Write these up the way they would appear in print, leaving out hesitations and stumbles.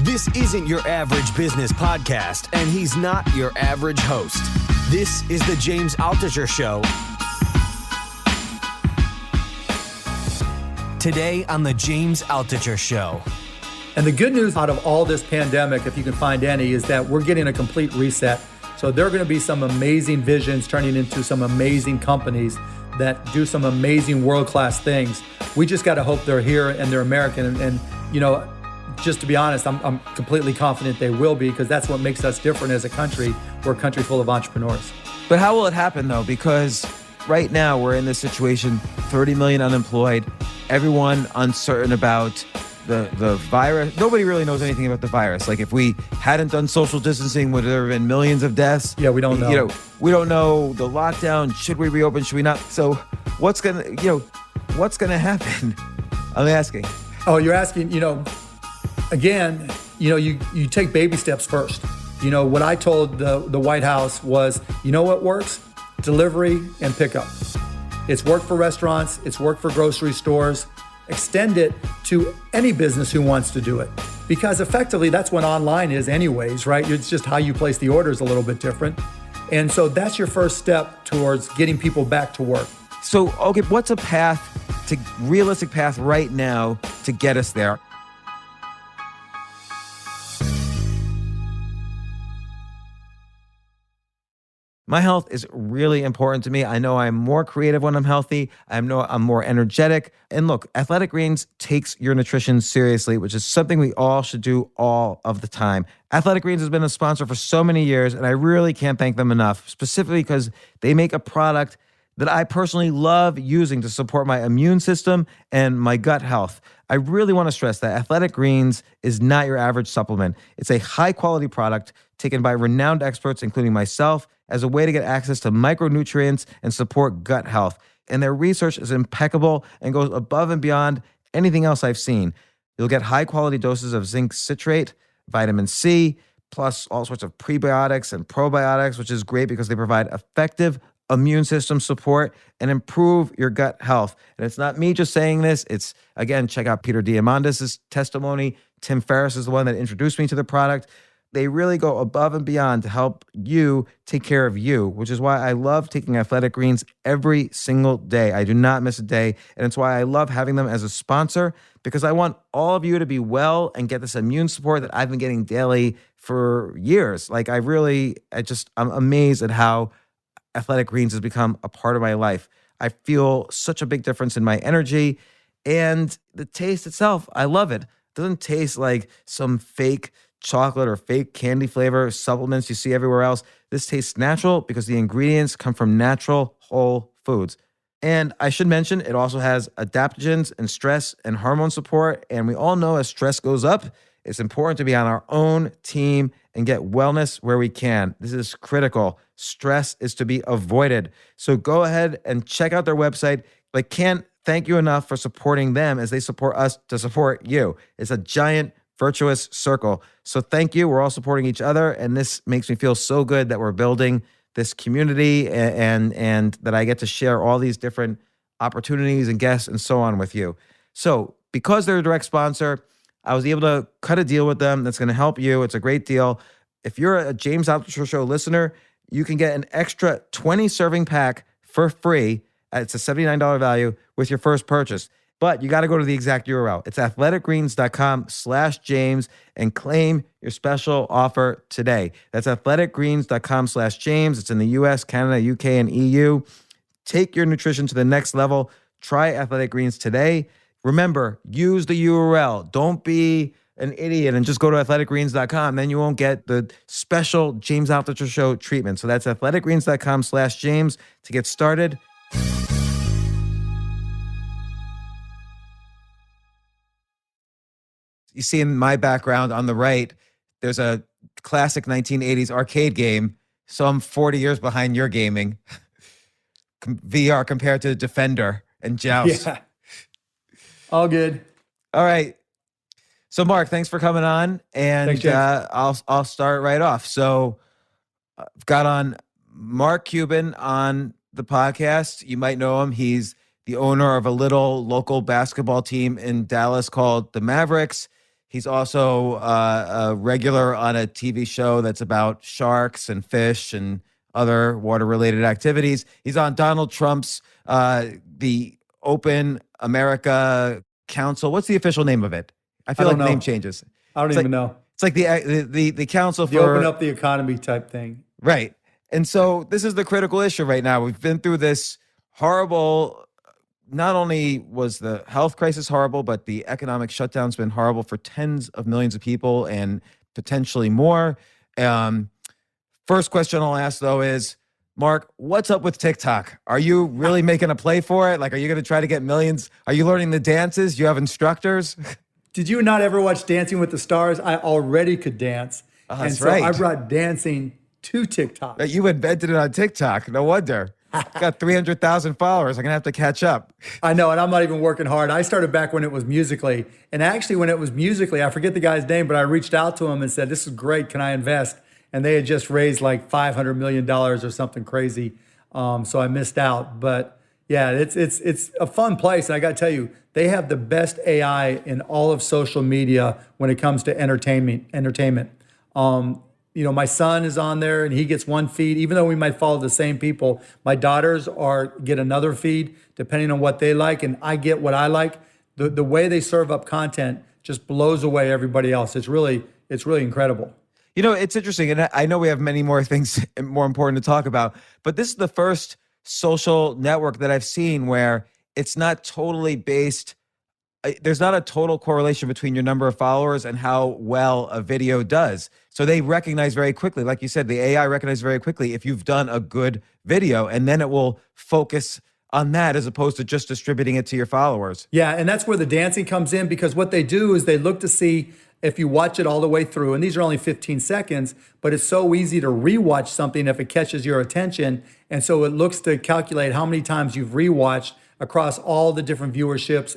This isn't your average business podcast, and he's not your average host. This is the James Altucher Show. Today on the James Altucher Show. And the good news out of all this pandemic, if you can find any, is that we're getting a complete reset. So there are going to be some amazing visions turning into some amazing companies that do some amazing world-class things. We just got to hope they're here and they're American. And you know, just to be honest, I'm completely confident they will be, because that's what makes us different as a country. We're a country full of entrepreneurs. But how will it happen, though? Because right now we're in this situation, 30 million unemployed, everyone uncertain about the virus. Nobody really knows anything about the virus. Like, if we hadn't done social distancing, would there have been millions of deaths? Yeah, we don't know. You know, we don't know the lockdown. Should we reopen? Should we not? So what's gonna happen? I'm asking. Oh, you're asking, again, you take baby steps first. What I told the White House was, what works? Delivery and pickup. It's worked for restaurants. It's worked for grocery stores. Extend it to any business who wants to do it. Because effectively, that's what online is anyways, right? It's just how you place the orders a little bit different. And so that's your first step towards getting people back to work. So, okay, what's a realistic path right now to get us there? My health is really important to me. I know I'm more creative when I'm healthy. I know I'm more energetic. And look, Athletic Greens takes your nutrition seriously, which is something we all should do all of the time. Athletic Greens has been a sponsor for so many years, and I really can't thank them enough, specifically because they make a product that I personally love using to support my immune system and my gut health. I really want to stress that Athletic Greens is not your average supplement. It's a high-quality product taken by renowned experts, including myself, as a way to get access to micronutrients and support gut health. And their research is impeccable and goes above and beyond anything else I've seen. You'll get high-quality doses of zinc citrate, vitamin C, plus all sorts of prebiotics and probiotics, which is great because they provide effective immune system support and improve your gut health. And it's not me just saying this. It's, again, check out Peter Diamandis' testimony. Tim Ferriss is the one that introduced me to the product. They really go above and beyond to help you take care of you, which is why I love taking Athletic Greens every single day. I do not miss a day. And it's why I love having them as a sponsor, because I want all of you to be well and get this immune support that I've been getting daily for years. Like, I'm amazed at how Athletic Greens has become a part of my life. I feel such a big difference in my energy, and the taste itself, I love it. It doesn't taste like some fake chocolate or fake candy flavor supplements you see everywhere else. This tastes natural because the ingredients come from natural whole foods. And I should mention, it also has adaptogens and stress and hormone support. And we all know as stress goes up, it's important to be on our own team and get wellness where we can. This is critical. Stress is to be avoided. So go ahead and check out their website. I can't thank you enough for supporting them as they support us to support you. It's a giant virtuous circle. So thank you. We're all supporting each other. And this makes me feel so good that we're building this community and that I get to share all these different opportunities and guests and so on with you. So because they're a direct sponsor, I was able to cut a deal with them that's going to help you. It's a great deal. If you're a James Altucher Show listener, you can get an extra 20 serving pack for free. It's a $79 value with your first purchase. But you got to go to the exact URL. It's athleticgreens.com/James and claim your special offer today. That's athleticgreens.com/James. It's in the US, Canada, UK, and EU. Take your nutrition to the next level. Try Athletic Greens today. Remember, use the URL. Don't be an idiot and just go to athleticgreens.com. Then you won't get the special James Altucher Show treatment. So that's athleticgreens.com/James to get started. You see in my background on the right, there's a classic 1980s arcade game. So I'm 40 years behind your gaming. VR compared to Defender and Joust. Yeah. All good. All right. So Mark, thanks for coming on. And thanks, I'll start right off. So I've got on Mark Cuban on the podcast. You might know him. He's the owner of a little local basketball team in Dallas called the Mavericks. He's also a regular on a TV show that's about sharks and fish and other water-related activities. He's on Donald Trump's the Open America Council. What's the official name of it? I feel I like don't the name know. changes. I don't even know. It's like the council The for open up the economy type thing. right. And so this is the critical issue right now. We've been through this horrible. Not only was the health crisis horrible, but the economic shutdown's been horrible for tens of millions of people and potentially more. First question I'll ask though is, Mark, what's up with TikTok? Are you really making a play for it? Like, are you going to try to get millions? Are you learning the dances? You have instructors? Did you not ever watch Dancing with the Stars? I already could dance. That's so right. I brought dancing to TikTok. You invented it on TikTok. No wonder. Got 300,000 followers. I'm going to have to catch up. I know, and I'm not even working hard. I started back when it was Musical.ly. And actually, when it was Musical.ly, I forget the guy's name, but I reached out to him and said, this is great. Can I invest? And they had just raised like $500 million or something crazy. So I missed out. But yeah, it's a fun place. And I got to tell you, they have the best AI in all of social media when it comes to entertainment. My son is on there and he gets one feed, even though we might follow the same people. My daughters get another feed depending on what they like, and I get what I like. The way they serve up content just blows away everybody else. It's really incredible. It's interesting, and I know we have many more things more important to talk about, but this is the first social network that I've seen where it's not totally based. There's not a total correlation between your number of followers and how well a video does. So they recognize very quickly, like you said, the AI recognizes very quickly if you've done a good video, and then it will focus on that as opposed to just distributing it to your followers. Yeah, and that's where the dancing comes in, because what they do is they look to see if you watch it all the way through, and these are only 15 seconds, but it's so easy to rewatch something if it catches your attention. And so it looks to calculate how many times you've rewatched across all the different viewerships,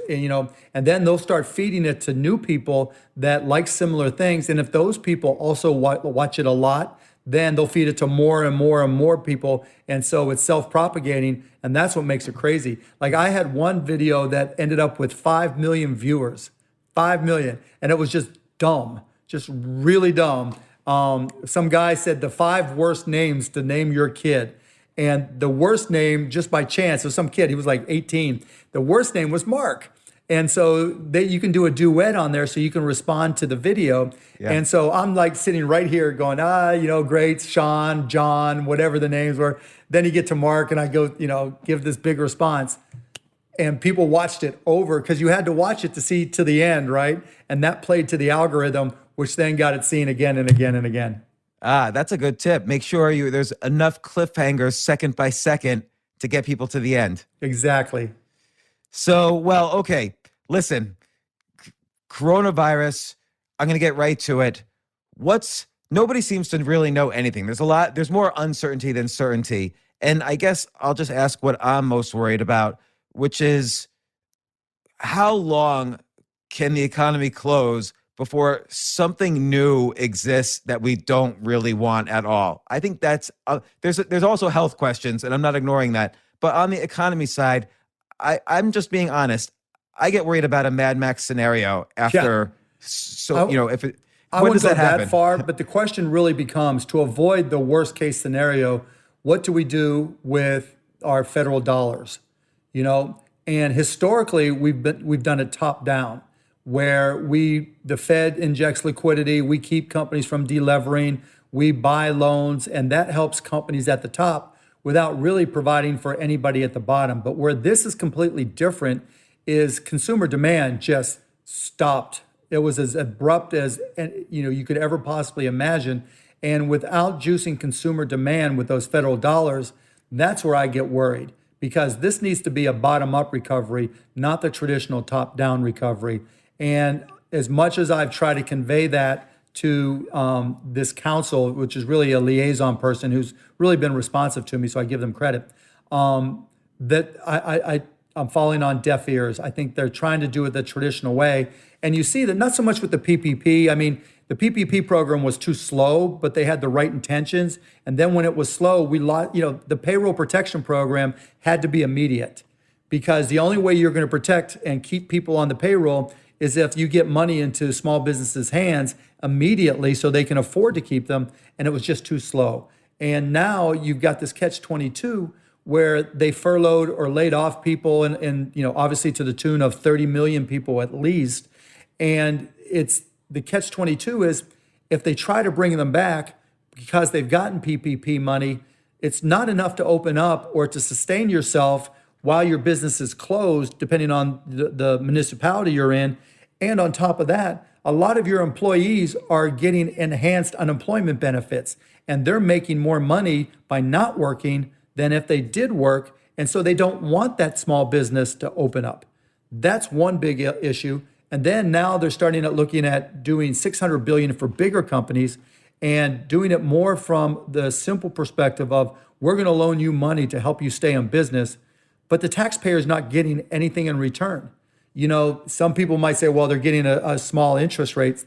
and then they'll start feeding it to new people that like similar things. And if those people also watch it a lot, then they'll feed it to more and more and more people. And so it's self-propagating, and that's what makes it crazy. Like, I had one video that ended up with 5 million viewers, 5 million, and it was just dumb, just really dumb. Some guy said the 5 worst names to name your kid. And the worst name, just by chance, was some kid, he was like 18. The worst name was Mark. And so you can do a duet on there so you can respond to the video. Yeah. And so I'm like sitting right here going, great, Sean, John, whatever the names were. Then you get to Mark and I go, give this big response. And people watched it over because you had to watch it to see to the end, right? And that played to the algorithm, which then got it seen again and again and again. That's a good tip. Make sure there's enough cliffhangers second by second to get people to the end. Exactly. So, okay. Listen, coronavirus, I'm going to get right to it. Nobody seems to really know anything. There's more uncertainty than certainty. And I guess I'll just ask what I'm most worried about, which is how long can the economy close before something new exists that we don't really want at all? I think that's there's also health questions, and I'm not ignoring that. But on the economy side, I'm just being honest. I get worried about a Mad Max scenario after. Yeah. So I wouldn't go that far, but the question really becomes, to avoid the worst case scenario, what do we do with our federal dollars? And historically we've done it top down, where the Fed injects liquidity, we keep companies from delevering, we buy loans, and that helps companies at the top without really providing for anybody at the bottom. But where this is completely different is consumer demand just stopped. It was as abrupt as you could ever possibly imagine. And without juicing consumer demand with those federal dollars, that's where I get worried, because this needs to be a bottom-up recovery, not the traditional top-down recovery. And as much as I've tried to convey that to this council, which is really a liaison person who's really been responsive to me, so I give them credit, that I'm falling on deaf ears. I think they're trying to do it the traditional way. And you see that not so much with the PPP. I mean, the PPP program was too slow, but they had the right intentions. And then when it was slow, the payroll protection program had to be immediate, because the only way you're going to protect and keep people on the payroll is if you get money into small businesses' hands immediately so they can afford to keep them, and it was just too slow. And now you've got this catch-22 where they furloughed or laid off people, and obviously to the tune of 30 million people at least. And it's the catch-22 is if they try to bring them back because they've gotten PPP money, it's not enough to open up or to sustain yourself while your business is closed, depending on the municipality you're in. And on top of that, a lot of your employees are getting enhanced unemployment benefits, and they're making more money by not working than if they did work. And so they don't want that small business to open up. That's one big issue. And then now they're starting at looking at doing $600 billion for bigger companies and doing it more from the simple perspective of we're going to loan you money to help you stay in business, but the taxpayer is not getting anything in return. Some people might say, well, they're getting a small interest rate.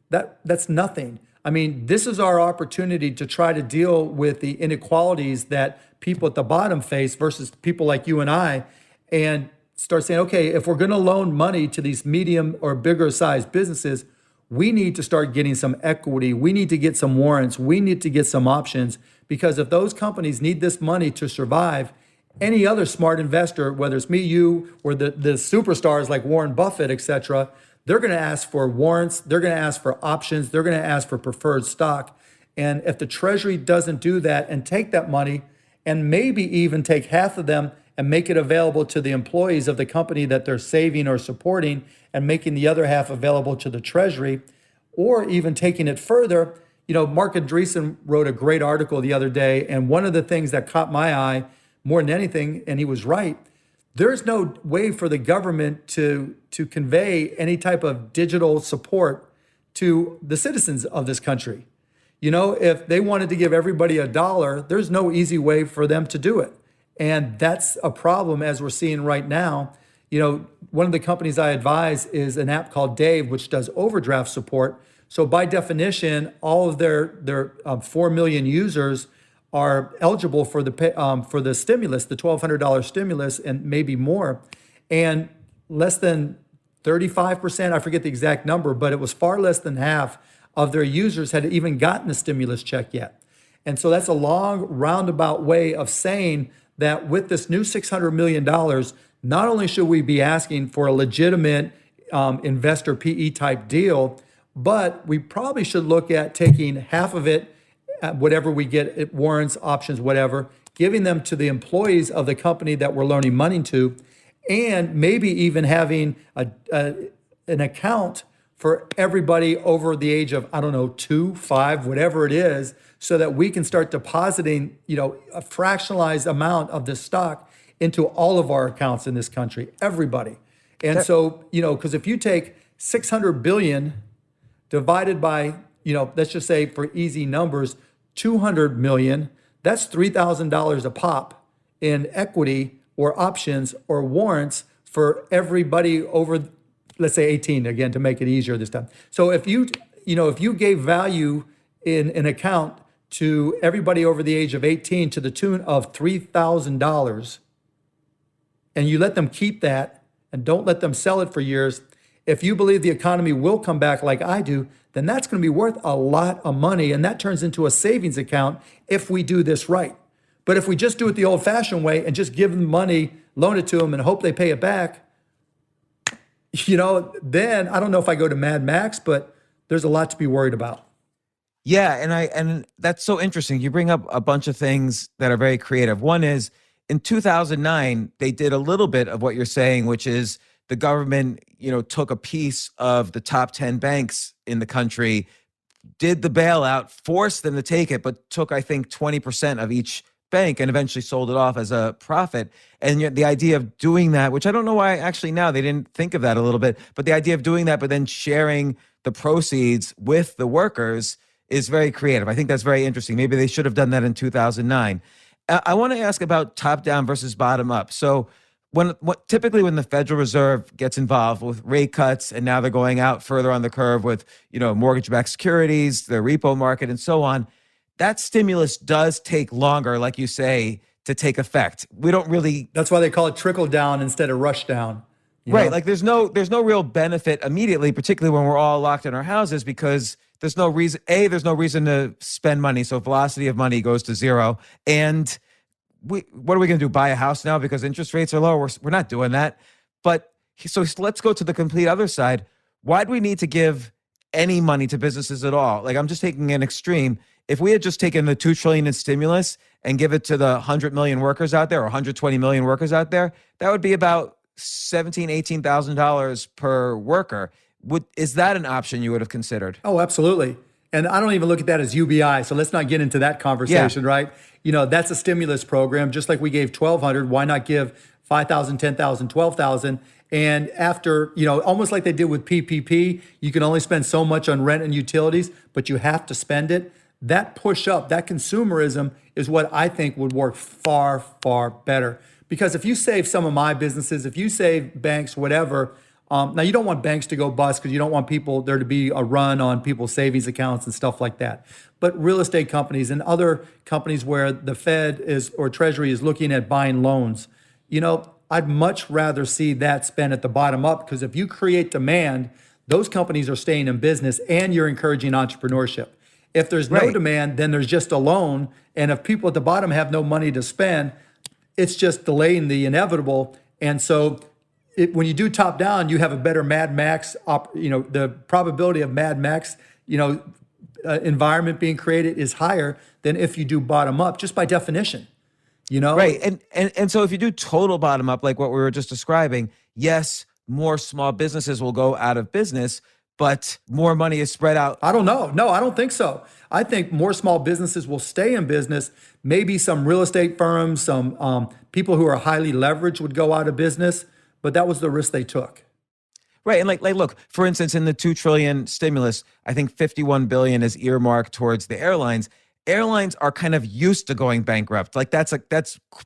That's nothing. I mean, this is our opportunity to try to deal with the inequalities that people at the bottom face versus people like you and I, and start saying, okay, if we're going to loan money to these medium or bigger sized businesses, we need to start getting some equity. We need to get some warrants. We need to get some options, because if those companies need this money to survive, any other smart investor, whether it's me, you, or the superstars like Warren Buffett, et cetera, they're going to ask for warrants. They're going to ask for options. They're going to ask for preferred stock. And if the Treasury doesn't do that and take that money and maybe even take half of them and make it available to the employees of the company that they're saving or supporting and making the other half available to the Treasury, or even taking it further, Mark Andreessen wrote a great article the other day. And one of the things that caught my eye more than anything, and he was right, there's no way for the government to convey any type of digital support to the citizens of this country. If they wanted to give everybody $1, there's no easy way for them to do it. And that's a problem as we're seeing right now. One of the companies I advise is an app called Dave, which does overdraft support. So by definition, all of their 4 million users are eligible for the stimulus, the $1,200 stimulus, and maybe more. And less than 35%, I forget the exact number, but it was far less than half of their users had even gotten a stimulus check yet. And so that's a long roundabout way of saying that with this new $600 million, not only should we be asking for a legitimate investor PE type deal, but we probably should look at taking half of it, whatever we get, warrants, options, whatever, giving them to the employees of the company that we're loaning money to, and maybe even having an account for everybody over the age of, 2, 5, whatever it is, so that we can start depositing, a fractionalized amount of this stock into all of our accounts in this country, everybody. And so, because if you take 600 billion divided by, let's just say for easy numbers, 200 million, that's $3,000 a pop in equity or options or warrants for everybody over, let's say 18, again, to make it easier this time. So if you gave value in an account to everybody over the age of 18 to the tune of $3,000, and you let them keep that and don't let them sell it for years, if you believe the economy will come back like I do, then that's going to be worth a lot of money. And that turns into a savings account if we do this right. But if we just do it the old-fashioned way and just give them money, loan it to them, and hope they pay it back, then I don't know if I go to Mad Max, but there's a lot to be worried about. Yeah, and that's so interesting. You bring up a bunch of things that are very creative. One is in 2009, they did a little bit of what you're saying, which is the government, took a piece of the top 10 banks in the country, did the bailout, forced them to take it, but took, I think, 20% of each bank and eventually sold it off as a profit. And yet the idea of doing that, which I don't know why actually now they didn't think of that a little bit, but the idea of doing that, but then sharing the proceeds with the workers is very creative. I think that's very interesting. Maybe they should have done that in 2009. I want to ask about top down versus bottom up. So typically when the Federal Reserve gets involved with rate cuts, and now they're going out further on the curve with, mortgage-backed securities, the repo market, and so on, that stimulus does take longer, like you say, to take effect. We don't really... That's why they call it trickle down instead of rush down. Right. Like there's no real benefit immediately, particularly when we're all locked in our houses, because there's no reason, there's no reason to spend money. So velocity of money goes to zero. And what are we going to do? Buy a house now because interest rates are low? We're not doing that. But so let's go to the complete other side. Why do we need to give any money to businesses at all? Like, I'm just taking an extreme. If we had just taken the $2 trillion in stimulus and give it to the 100 million workers out there or 120 million workers out there, that would be about $17,000, $18,000 per worker. Is that an option you would have considered? Oh, absolutely. And I don't even look at that as UBI. So let's not get into that conversation, right? That's a stimulus program. Just like we gave 1,200, why not give 5,000, 10,000, 12,000? And after, almost like they did with PPP, you can only spend so much on rent and utilities, but you have to spend it. That push up, that consumerism is what I think would work far, far better. Because if you save some of my businesses, if you save banks, whatever, now you don't want banks to go bust because you don't want there to be a run on people's savings accounts and stuff like that. But real estate companies and other companies where the Fed or Treasury is looking at buying loans, I'd much rather see that spent at the bottom up, because if you create demand, those companies are staying in business and you're encouraging entrepreneurship. If there's no demand, then there's just a loan. And if people at the bottom have no money to spend, it's just delaying the inevitable. And so when you do top down, you have a better Mad Max, the probability of Mad Max, environment being created is higher than if you do bottom up, just by definition. Right. And so if you do total bottom up, like what we were just describing, yes, more small businesses will go out of business, but more money is spread out. I don't know. No, I don't think so. I think more small businesses will stay in business. Maybe some real estate firms, some people who are highly leveraged would go out of business, but that was the risk they took. Right. And like look, for instance, in the $2 trillion stimulus, I think $51 billion is earmarked towards the airlines. Airlines are kind of used to going bankrupt. Like that's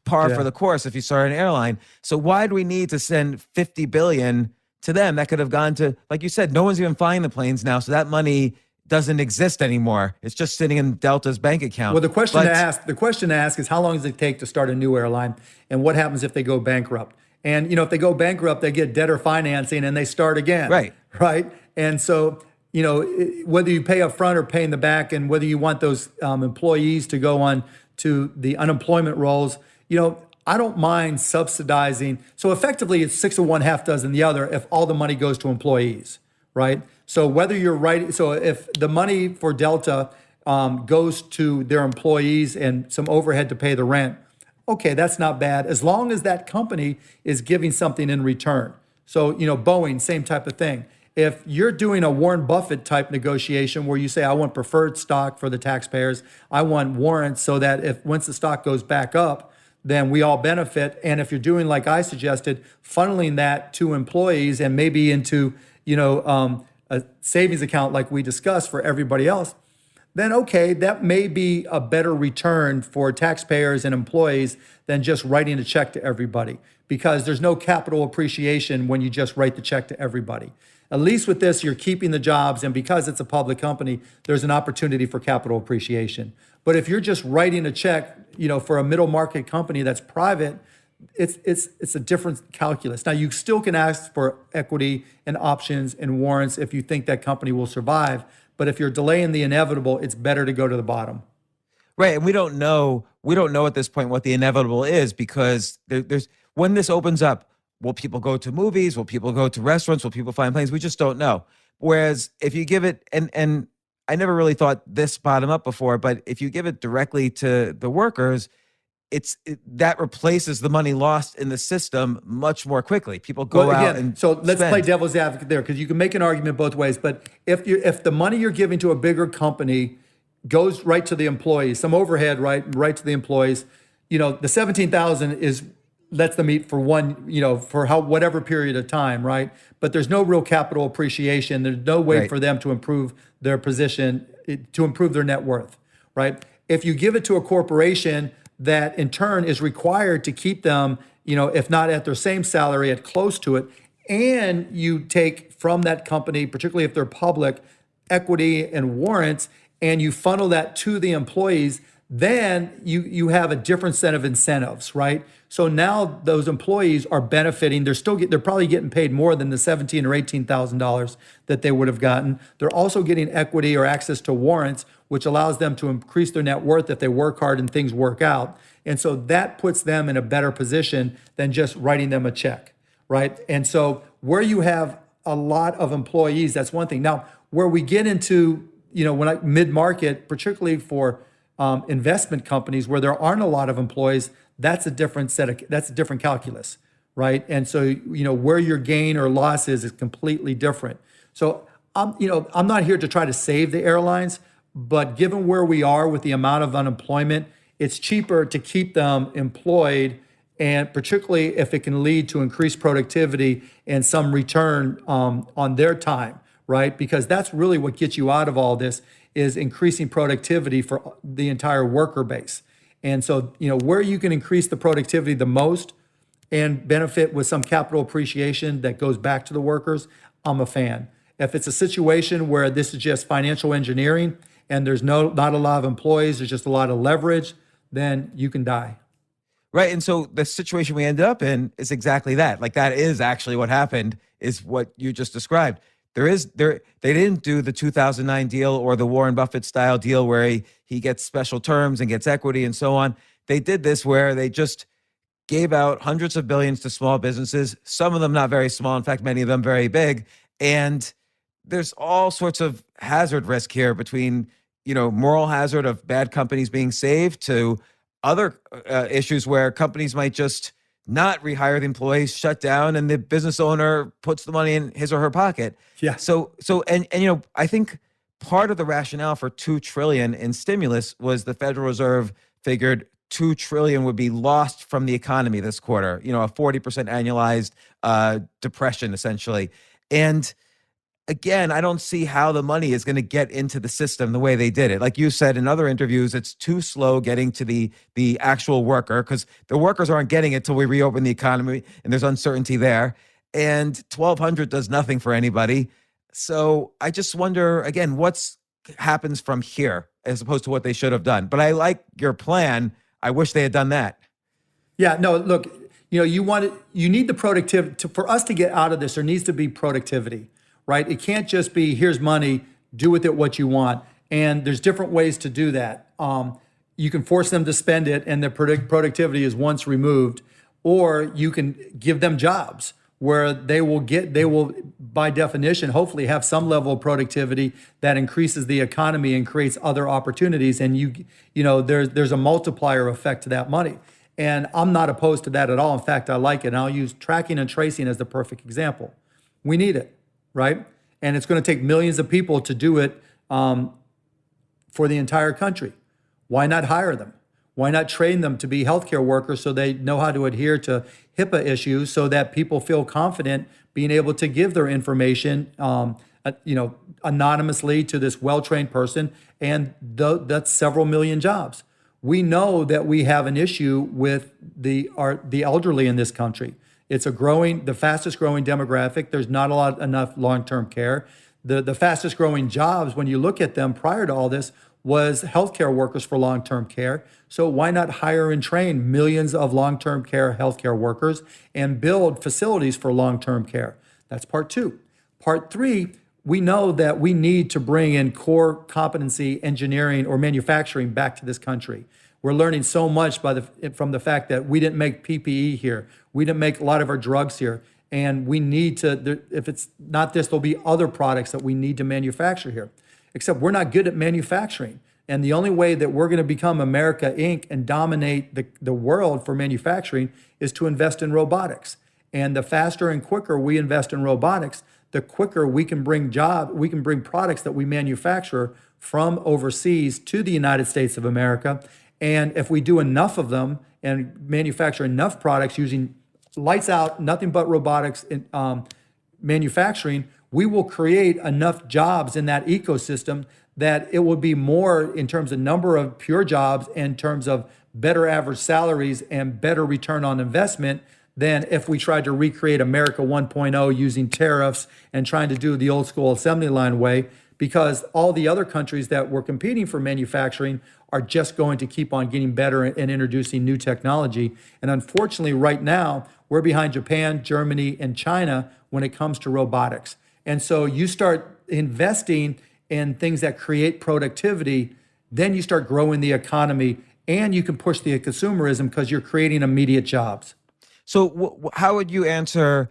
par for the course if you start an airline. So why do we need to send $50 billion to them? That could have gone to, like you said, no one's even flying the planes now. So that money doesn't exist anymore. It's just sitting in Delta's bank account. Well, the question to ask is, how long does it take to start a new airline, and what happens if they go bankrupt? And if they go bankrupt, they get debtor financing and they start again. Right. And so whether you pay up front or pay in the back, and whether you want those employees to go on to the unemployment rolls, I don't mind subsidizing. So effectively, it's 6 of one, half dozen the other if all the money goes to employees, right? So whether you're right, so if the money for Delta goes to their employees and some overhead to pay the rent, okay, that's not bad, as long as that company is giving something in return. So, Boeing, same type of thing. If you're doing a Warren Buffett type negotiation where you say, I want preferred stock for the taxpayers, I want warrants so that once the stock goes back up, then we all benefit. And if you're doing, like I suggested, funneling that to employees and maybe into, a savings account like we discussed for everybody else, then okay, that may be a better return for taxpayers and employees than just writing a check to everybody, because there's no capital appreciation when you just write the check to everybody. At least with this, you're keeping the jobs, and because it's a public company, there's an opportunity for capital appreciation. But if you're just writing a check, for a middle market company that's private, it's a different calculus. Now, you still can ask for equity and options and warrants if you think that company will survive. But if you're delaying the inevitable, it's better to go to the bottom. Right. And we don't know at this point what the inevitable is, because there's when this opens up, will people go to movies? Will people go to restaurants? Will people find planes? We just don't know. Whereas if you give it, and I never really thought this bottom up before, but if you give it directly to the workers, that replaces the money lost in the system much more quickly. People go out and so let's spend. play devil's advocate there, because you can make an argument both ways. But if the money you're giving to a bigger company goes right to the employees, some overhead right to the employees, the 17,000 lets them eat for whatever period of time, right? But there's no real capital appreciation. There's no way for them to improve their position, to improve their net worth, right? If you give it to a corporation that in turn is required to keep them, if not at their same salary, at close to it, and you take from that company, particularly if they're public, equity and warrants, and you funnel that to the employees, then you have a different set of incentives, right? So now those employees are benefiting. They're probably getting paid more than the $17,000 or $18,000 that they would have gotten. They're also getting equity or access to warrants, which allows them to increase their net worth if they work hard and things work out. And so that puts them in a better position than just writing them a check, right? And so where you have a lot of employees, that's one thing. Now, where we get into, mid-market, particularly for investment companies where there aren't a lot of employees, that's a different calculus, right? And so, where your gain or loss is completely different. So I'm not here to try to save the airlines, but given where we are with the amount of unemployment, it's cheaper to keep them employed, and particularly if it can lead to increased productivity and some return on their time, right? Because that's really what gets you out of all this, is increasing productivity for the entire worker base. And so, where you can increase the productivity the most and benefit with some capital appreciation that goes back to the workers, I'm a fan. If it's a situation where this is just financial engineering and there's not a lot of employees, there's just a lot of leverage, then you can die. Right. And so the situation we ended up in is exactly that. Like, that is actually what happened, is what you just described. They didn't do the 2009 deal or the Warren Buffett style deal where he gets special terms and gets equity and so on. They did this where they just gave out hundreds of billions to small businesses, some of them not very small, in fact, many of them very big. And there's all sorts of hazard risk here, between, moral hazard of bad companies being saved to other issues where companies might just not rehire the employees, shut down, and the business owner puts the money in his or her pocket. Yeah. So I think part of the rationale for $2 trillion in stimulus was the Federal Reserve figured $2 trillion would be lost from the economy this quarter. A 40% annualized depression, essentially. And again, I don't see how the money is going to get into the system the way they did it. Like you said in other interviews, it's too slow getting to the actual worker, because the workers aren't getting it till we reopen the economy, and there's uncertainty there. And 1,200 does nothing for anybody. So I just wonder, again, what happens from here as opposed to what they should have done. But I like your plan. I wish they had done that. Yeah, no, look, you need the productivity. For us to get out of this, there needs to be productivity. Right? It can't just be, here's money, do with it what you want. And there's different ways to do that. You can force them to spend it and their productivity is once removed, or you can give them jobs where they will, by definition, hopefully have some level of productivity that increases the economy and creates other opportunities. And there's a multiplier effect to that money. And I'm not opposed to that at all. In fact, I like it. And I'll use tracking and tracing as the perfect example. We need it. Right? And it's going to take millions of people to do it for the entire country. Why not hire them? Why not train them to be healthcare workers so they know how to adhere to HIPAA issues, so that people feel confident being able to give their information, anonymously to this well-trained person, and that's several million jobs. We know that we have an issue with the elderly in this country. It's the fastest growing demographic. There's not enough long-term care. The fastest growing jobs, when you look at them prior to all this, was healthcare workers for long-term care. So why not hire and train millions of long-term care healthcare workers and build facilities for long-term care? That's part two. Part three, we know that we need to bring in core competency engineering or manufacturing back to this country. We're learning so much from the fact that we didn't make PPE here. We didn't make a lot of our drugs here. And we need to, if it's not this, there'll be other products that we need to manufacture here. Except we're not good at manufacturing. And the only way that we're going to become America Inc. and dominate the world for manufacturing is to invest in robotics. And the faster and quicker we invest in robotics, the quicker we can bring products that we manufacture from overseas to the United States of America. And if we do enough of them and manufacture enough products using lights out, nothing but robotics in manufacturing, we will create enough jobs in that ecosystem that it will be more in terms of number of pure jobs, in terms of better average salaries and better return on investment than if we tried to recreate America 1.0 using tariffs and trying to do the old school assembly line way. because all the other countries that were competing for manufacturing are just going to keep on getting better and introducing new technology. And unfortunately, right now, we're behind Japan, Germany, and China when it comes to robotics. And so you start investing in things that create productivity, then you start growing the economy, and you can push the consumerism because you're creating immediate jobs. So how would you answer,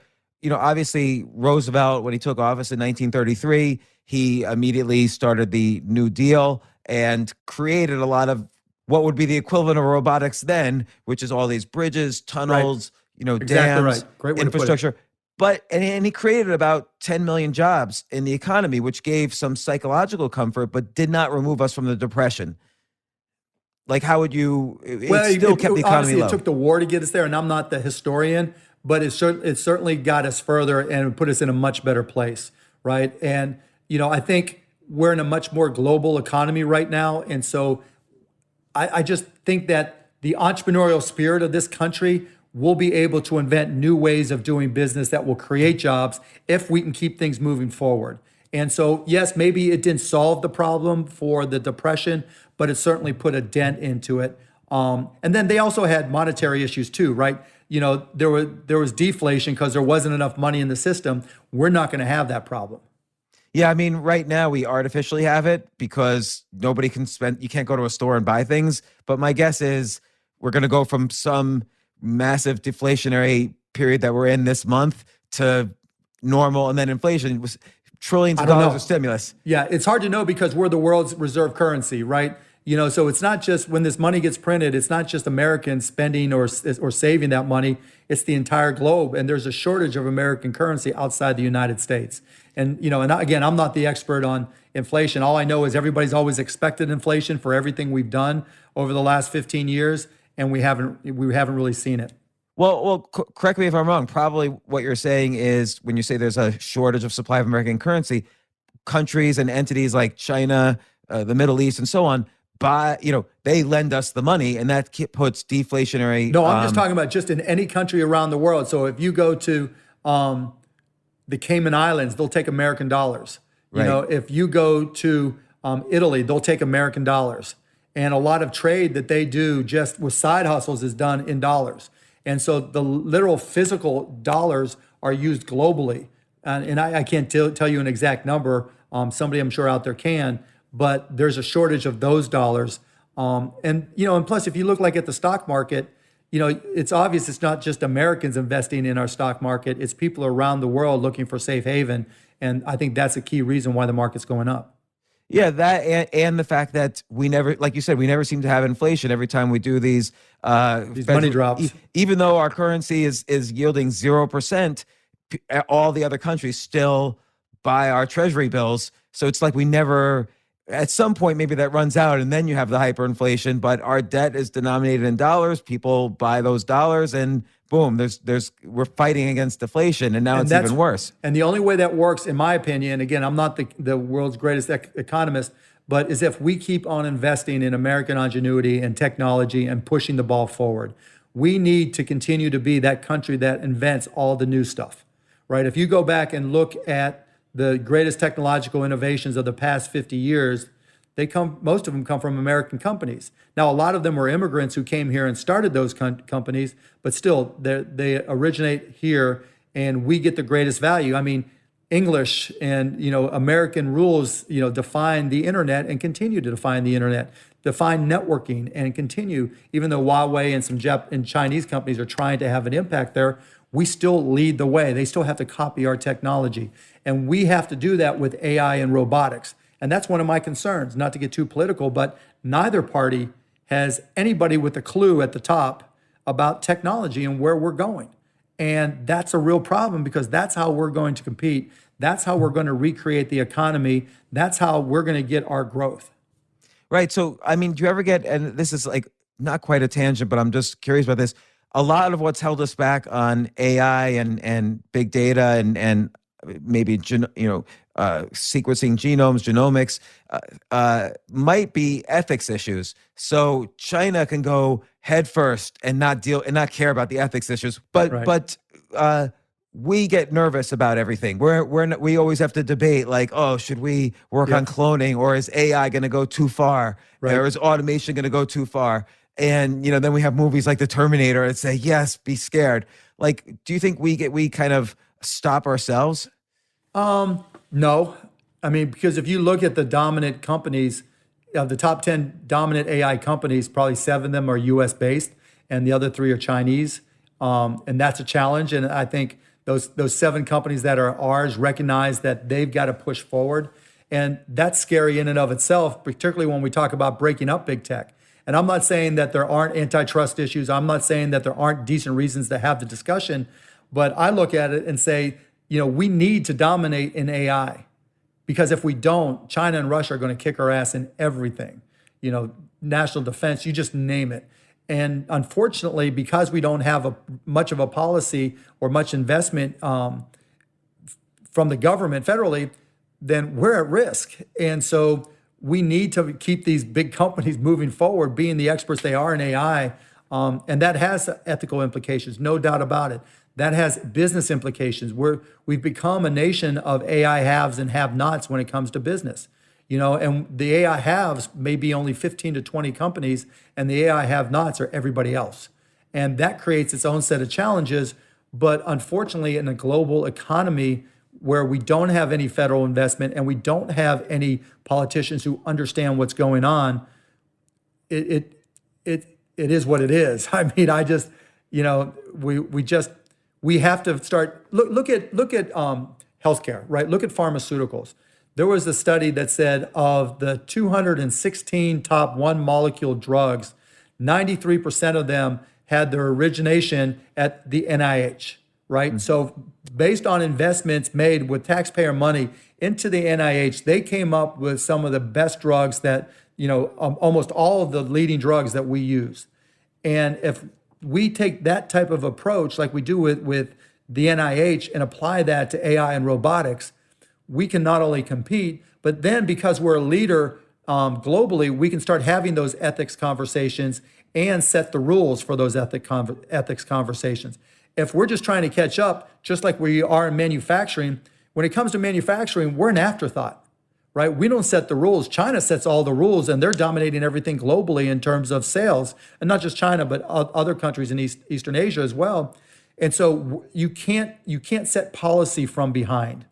obviously Roosevelt, when he took office in 1933, he immediately started the New Deal and created a lot of what would be the equivalent of robotics then, which is all these bridges, tunnels, Exactly dams, right. Great way to put it. infrastructure. But and he created about 10 million jobs in the economy, which gave some psychological comfort, but did not remove us from the Depression. Like, how would you? It still kept the economy honestly, low. it took the war to get us there, and I'm not the historian, but it certainly got us further and put us in a much better place, right? And I think we're in a much more global economy right now, and so I just think that the entrepreneurial spirit of this country will be able to invent new ways of doing business that will create jobs if we can keep things moving forward. And so, yes, maybe it didn't solve the problem for the Depression, but it certainly put a dent into it. And then they also had monetary issues too, right? There was deflation because there wasn't enough money in the system. We're not going to have that problem. Yeah, I mean, right now we artificially have it because nobody can spend, you can't go to a store and buy things. But my guess is we're going to go from some massive deflationary period that we're in this month to normal, and then inflation was trillions of dollars of stimulus. Yeah, it's hard to know because we're the world's reserve currency, right? So it's not just when this money gets printed, it's not just Americans spending or saving that money, it's the entire globe. And there's a shortage of American currency outside the United States. And, and again, I'm not the expert on inflation. All I know is everybody's always expected inflation for everything we've done over the last 15 years, and we haven't really seen it. Well, correct me if I'm wrong. Probably what you're saying is when you say there's a shortage of supply of American currency, countries and entities like China, the Middle East, and so on, they lend us the money, and that puts deflationary. No, I'm just talking about just in any country around the world. So if you go to the Cayman Islands, they'll take American dollars. Right. If you go to Italy, they'll take American dollars. And a lot of trade that they do just with side hustles is done in dollars. And so the literal physical dollars are used globally. And I can't tell you an exact number. Somebody I'm sure out there can, but there's a shortage of those dollars. And plus, if you look like at the stock market, it's obvious it's not just Americans investing in our stock market. It's people around the world looking for safe haven. And I think that's a key reason why the market's going up. Yeah, that and the fact that we never, like you said, we never seem to have inflation every time we do these money drops. Even though our currency is yielding 0%, all the other countries still buy our treasury bills. So it's like we never, at some point, maybe that runs out and then you have the hyperinflation, but our debt is denominated in dollars. People buy those dollars and boom, we're fighting against deflation, and now it's even worse. And the only way that works, in my opinion, again, I'm not the world's greatest economist, but is if we keep on investing in American ingenuity and technology and pushing the ball forward. We need to continue to be that country that invents all the new stuff, right? If you go back and look at the greatest technological innovations of the past 50 years, most of them come from American companies. Now, a lot of them were immigrants who came here and started those companies, but still, they originate here, and we get the greatest value. I mean, English and American rules define the internet and continue to define the internet, define networking and continue. Even though Huawei and some and Chinese companies are trying to have an impact there, we still lead the way. They still have to copy our technology, and we have to do that with AI and robotics. And that's one of my concerns, not to get too political, but neither party has anybody with a clue at the top about technology and where we're going. And that's a real problem because that's how we're going to compete. That's how we're going to recreate the economy. That's how we're going to get our growth. Right. So, I mean, do you ever get, and this is like not quite a tangent, but I'm just curious about this. A lot of what's held us back on AI and big data and maybe sequencing genomes, genomics, might be ethics issues. So China can go head first and not care about the ethics issues. But right. we get nervous about everything. We always have to debate like, oh, should we work on cloning, or is AI going to go too far, or is automation going to go too far? And then we have movies like The Terminator that say, yes, be scared. Like, do you think we kind of stop ourselves? No. I mean, because if you look at the dominant companies, the top 10 dominant AI companies, probably 7 of them are US based and the other 3 are Chinese. And that's a challenge. And I think those 7 companies that are ours recognize that they've got to push forward. And that's scary in and of itself, particularly when we talk about breaking up big tech. And I'm not saying that there aren't antitrust issues. I'm not saying that there aren't decent reasons to have the discussion. But I look at it and say, we need to dominate in AI. Because if we don't, China and Russia are going to kick our ass in everything. National defense, you just name it. And unfortunately, because we don't have much of a policy or much investment from the government federally, then we're at risk. And so we need to keep these big companies moving forward, being the experts they are in AI. And that has ethical implications, no doubt about it. That has business implications. We've become a nation of AI haves and have-nots when it comes to business. And the AI haves may be only 15 to 20 companies, and the AI have-nots are everybody else. And that creates its own set of challenges. But unfortunately, in a global economy where we don't have any federal investment and we don't have any politicians who understand what's going on, it is what it is. I mean, we have to start look at healthcare, right? Look at pharmaceuticals. There was a study that said of the 216 top one molecule drugs, 93% of them had their origination at the NIH, right? Mm-hmm. So based on investments made with taxpayer money into the NIH, they came up with some of the best drugs that, almost all of the leading drugs that we use. And if we take that type of approach like we do with the NIH and apply that to AI and robotics, we can not only compete, but then because we're a leader globally, we can start having those ethics conversations and set the rules for those ethics conversations. If we're just trying to catch up, just like we are in manufacturing, when it comes to manufacturing, we're an afterthought, right? We don't set the rules. China sets all the rules, and they're dominating everything globally in terms of sales, and not just China, but other countries in Eastern Asia as well. And so you can't set policy from behind,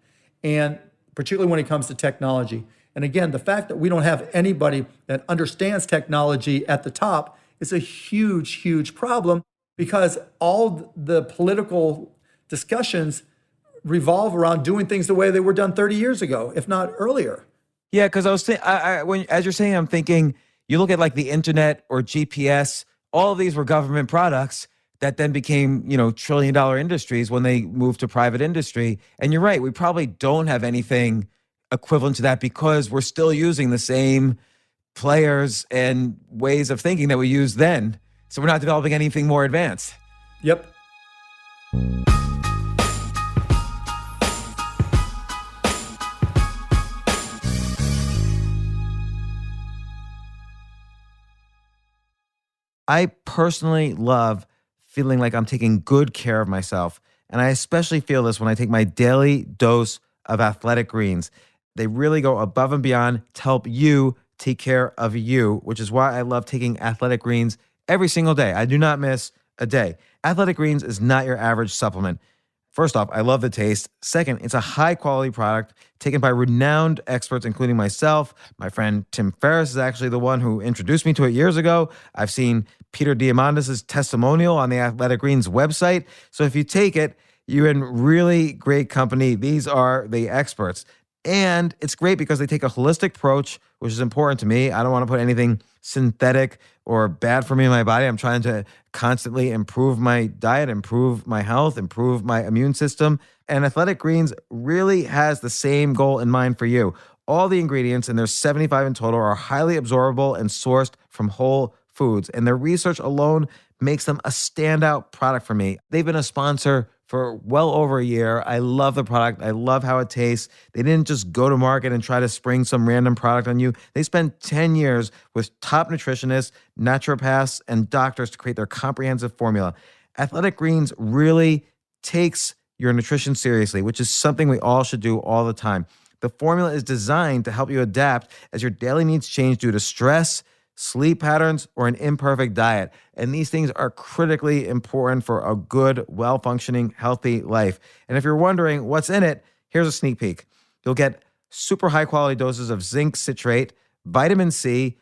and particularly when it comes to technology. And again, the fact that we don't have anybody that understands technology at the top is a huge, huge problem, because all the political discussions revolve around doing things the way they were done 30 years ago, if not earlier. Yeah, because I was as you're saying, I'm thinking, you look at like the internet or GPS, all of these were government products that then became, trillion-dollar industries when they moved to private industry. And you're right, we probably don't have anything equivalent to that because we're still using the same players and ways of thinking that we used then. So we're not developing anything more advanced. Yep. I personally love feeling like I'm taking good care of myself. And I especially feel this when I take my daily dose of Athletic Greens. They really go above and beyond to help you take care of you, which is why I love taking Athletic Greens every single day. I do not miss a day. Athletic Greens is not your average supplement. First off, I love the taste. Second, it's a high-quality product taken by renowned experts, including myself. My friend Tim Ferriss is actually the one who introduced me to it years ago. I've seen Peter Diamandis' testimonial on the Athletic Greens website. So if you take it, you're in really great company. These are the experts. And it's great because they take a holistic approach, which is important to me. I don't want to put anything synthetic or bad for me in my body. I'm trying to constantly improve my diet, improve my health, improve my immune system. And Athletic Greens really has the same goal in mind for you. All the ingredients, and there's 75 in total, are highly absorbable and sourced from whole foods. And their research alone makes them a standout product for me. They've been a sponsor for well over a year. I love the product. I love how it tastes. They didn't just go to market and try to spring some random product on you. They spent 10 years with top nutritionists, naturopaths, and doctors to create their comprehensive formula. Athletic Greens really takes your nutrition seriously, which is something we all should do all the time. The formula is designed to help you adapt as your daily needs change due to stress, sleep patterns, or an imperfect diet. And these things are critically important for a good, well-functioning, healthy life. And if you're wondering what's in it, here's a sneak peek. You'll get super high-quality doses of zinc citrate, vitamin C,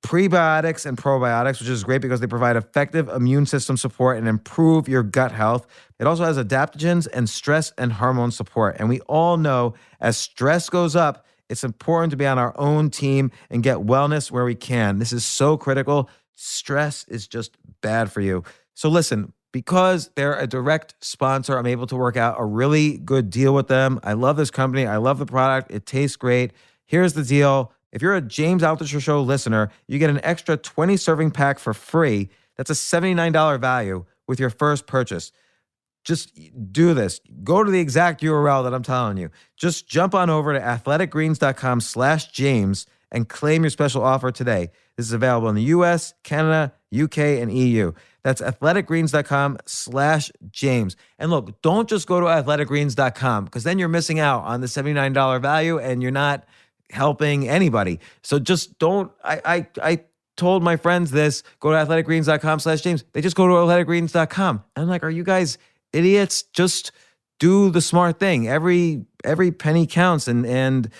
prebiotics and probiotics, which is great because they provide effective immune system support and improve your gut health. It also has adaptogens and stress and hormone support. And we all know as stress goes up, it's important to be on our own team and get wellness where we can. This is so critical. Stress is just bad for you. So listen, because they're a direct sponsor, I'm able to work out a really good deal with them. I love this company. I love the product. It tastes great. Here's the deal. If you're a James Altucher Show listener, you get an extra 20 serving pack for free. That's a $79 value with your first purchase. Just do this. Go to the exact URL that I'm telling you. Just jump on over to athleticgreens.com/James and claim your special offer today. This is available in the US, Canada, UK, and EU. That's athleticgreens.com/James. And look, don't just go to athleticgreens.com because then you're missing out on the $79 value and you're not helping anybody. So just don't, I told my friends this, go to athleticgreens.com/James. They just go to athleticgreens.com. I'm like, are you guys idiots? Just do the smart thing. Every penny counts and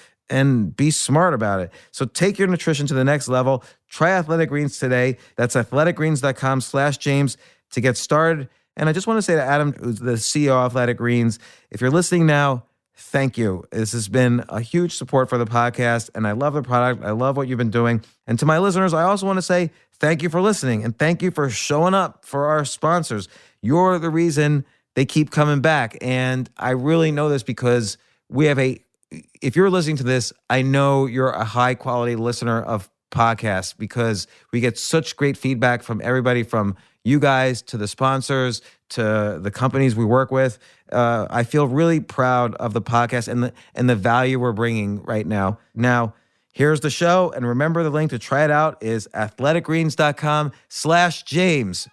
be smart about it. So take your nutrition to the next level. Try Athletic Greens today. That's athleticgreens.com/James to get started. And I just want to say to Adam, who's the CEO of Athletic Greens, if you're listening now, thank you. This has been a huge support for the podcast, and I love the product. I love what you've been doing. And to my listeners, I also want to say thank you for listening, and thank you for showing up for our sponsors. You're the reason they keep coming back, and I really know this because we have if you're listening to this, I know you're a high-quality listener of podcasts because we get such great feedback from everybody, from you guys to the sponsors to the companies we work with. I feel really proud of the podcast and the value we're bringing right now. Now, here's the show. And remember, the link to try it out is athleticgreens.com/James.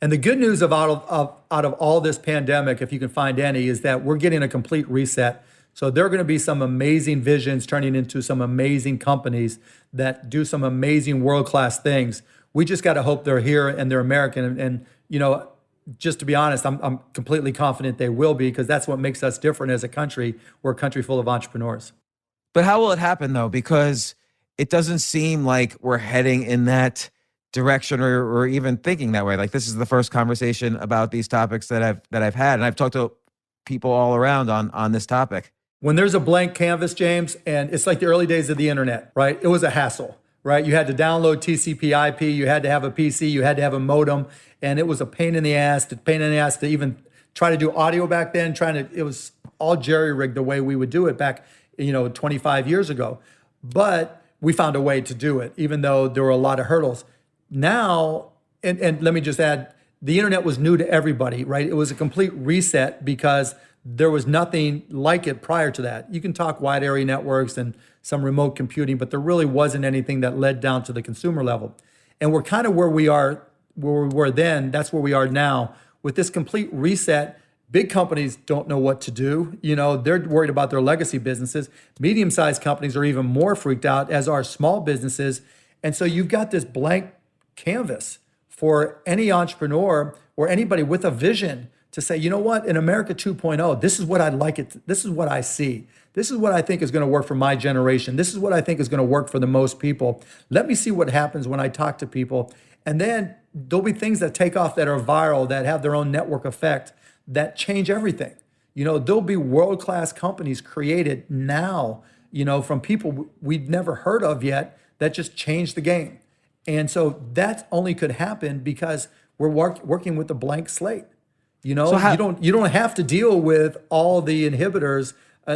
And the good news out of all this pandemic, if you can find any, is that we're getting a complete reset. So there are going to be some amazing visions turning into some amazing companies that do some amazing world-class things. We just got to hope they're here and they're American. And you know, just to be honest, I'm completely confident they will be, because that's what makes us different as a country. We're a country full of entrepreneurs. But how will it happen, though? Because it doesn't seem like we're heading in that direction or even thinking that way. Like, this is the first conversation about these topics that I've had, and I've talked to people all around on this topic. When there's a blank canvas, James, and it's like the early days of the internet, right? It was a hassle, right? You had to download TCP/IP, you had to have a PC, you had to have a modem, and it was a pain in the ass to even try to do audio back then. It was all jerry-rigged the way we would do it back, 25 years ago. But we found a way to do it, even though there were a lot of hurdles. Now, and let me just add, the internet was new to everybody, right? It was a complete reset because there was nothing like it prior to that. You can talk wide area networks and some remote computing, but there really wasn't anything that led down to the consumer level. And we're kind of where we were then, that's where we are now. With this complete reset, big companies don't know what to do. They're worried about their legacy businesses. Medium-sized companies are even more freaked out, as are small businesses. And so you've got this blank canvas for any entrepreneur or anybody with a vision to say, you know what, in America 2.0, this is what I'd like it. This is what I see. This is what I think is going to work for my generation. This is what I think is going to work for the most people. Let me see what happens when I talk to people. And then there'll be things that take off, that are viral, that have their own network effect, that change everything. There'll be world-class companies created now, from people we'd never heard of yet, that just changed the game. And so that only could happen because we're working with a blank slate. You don't have to deal with all the inhibitors,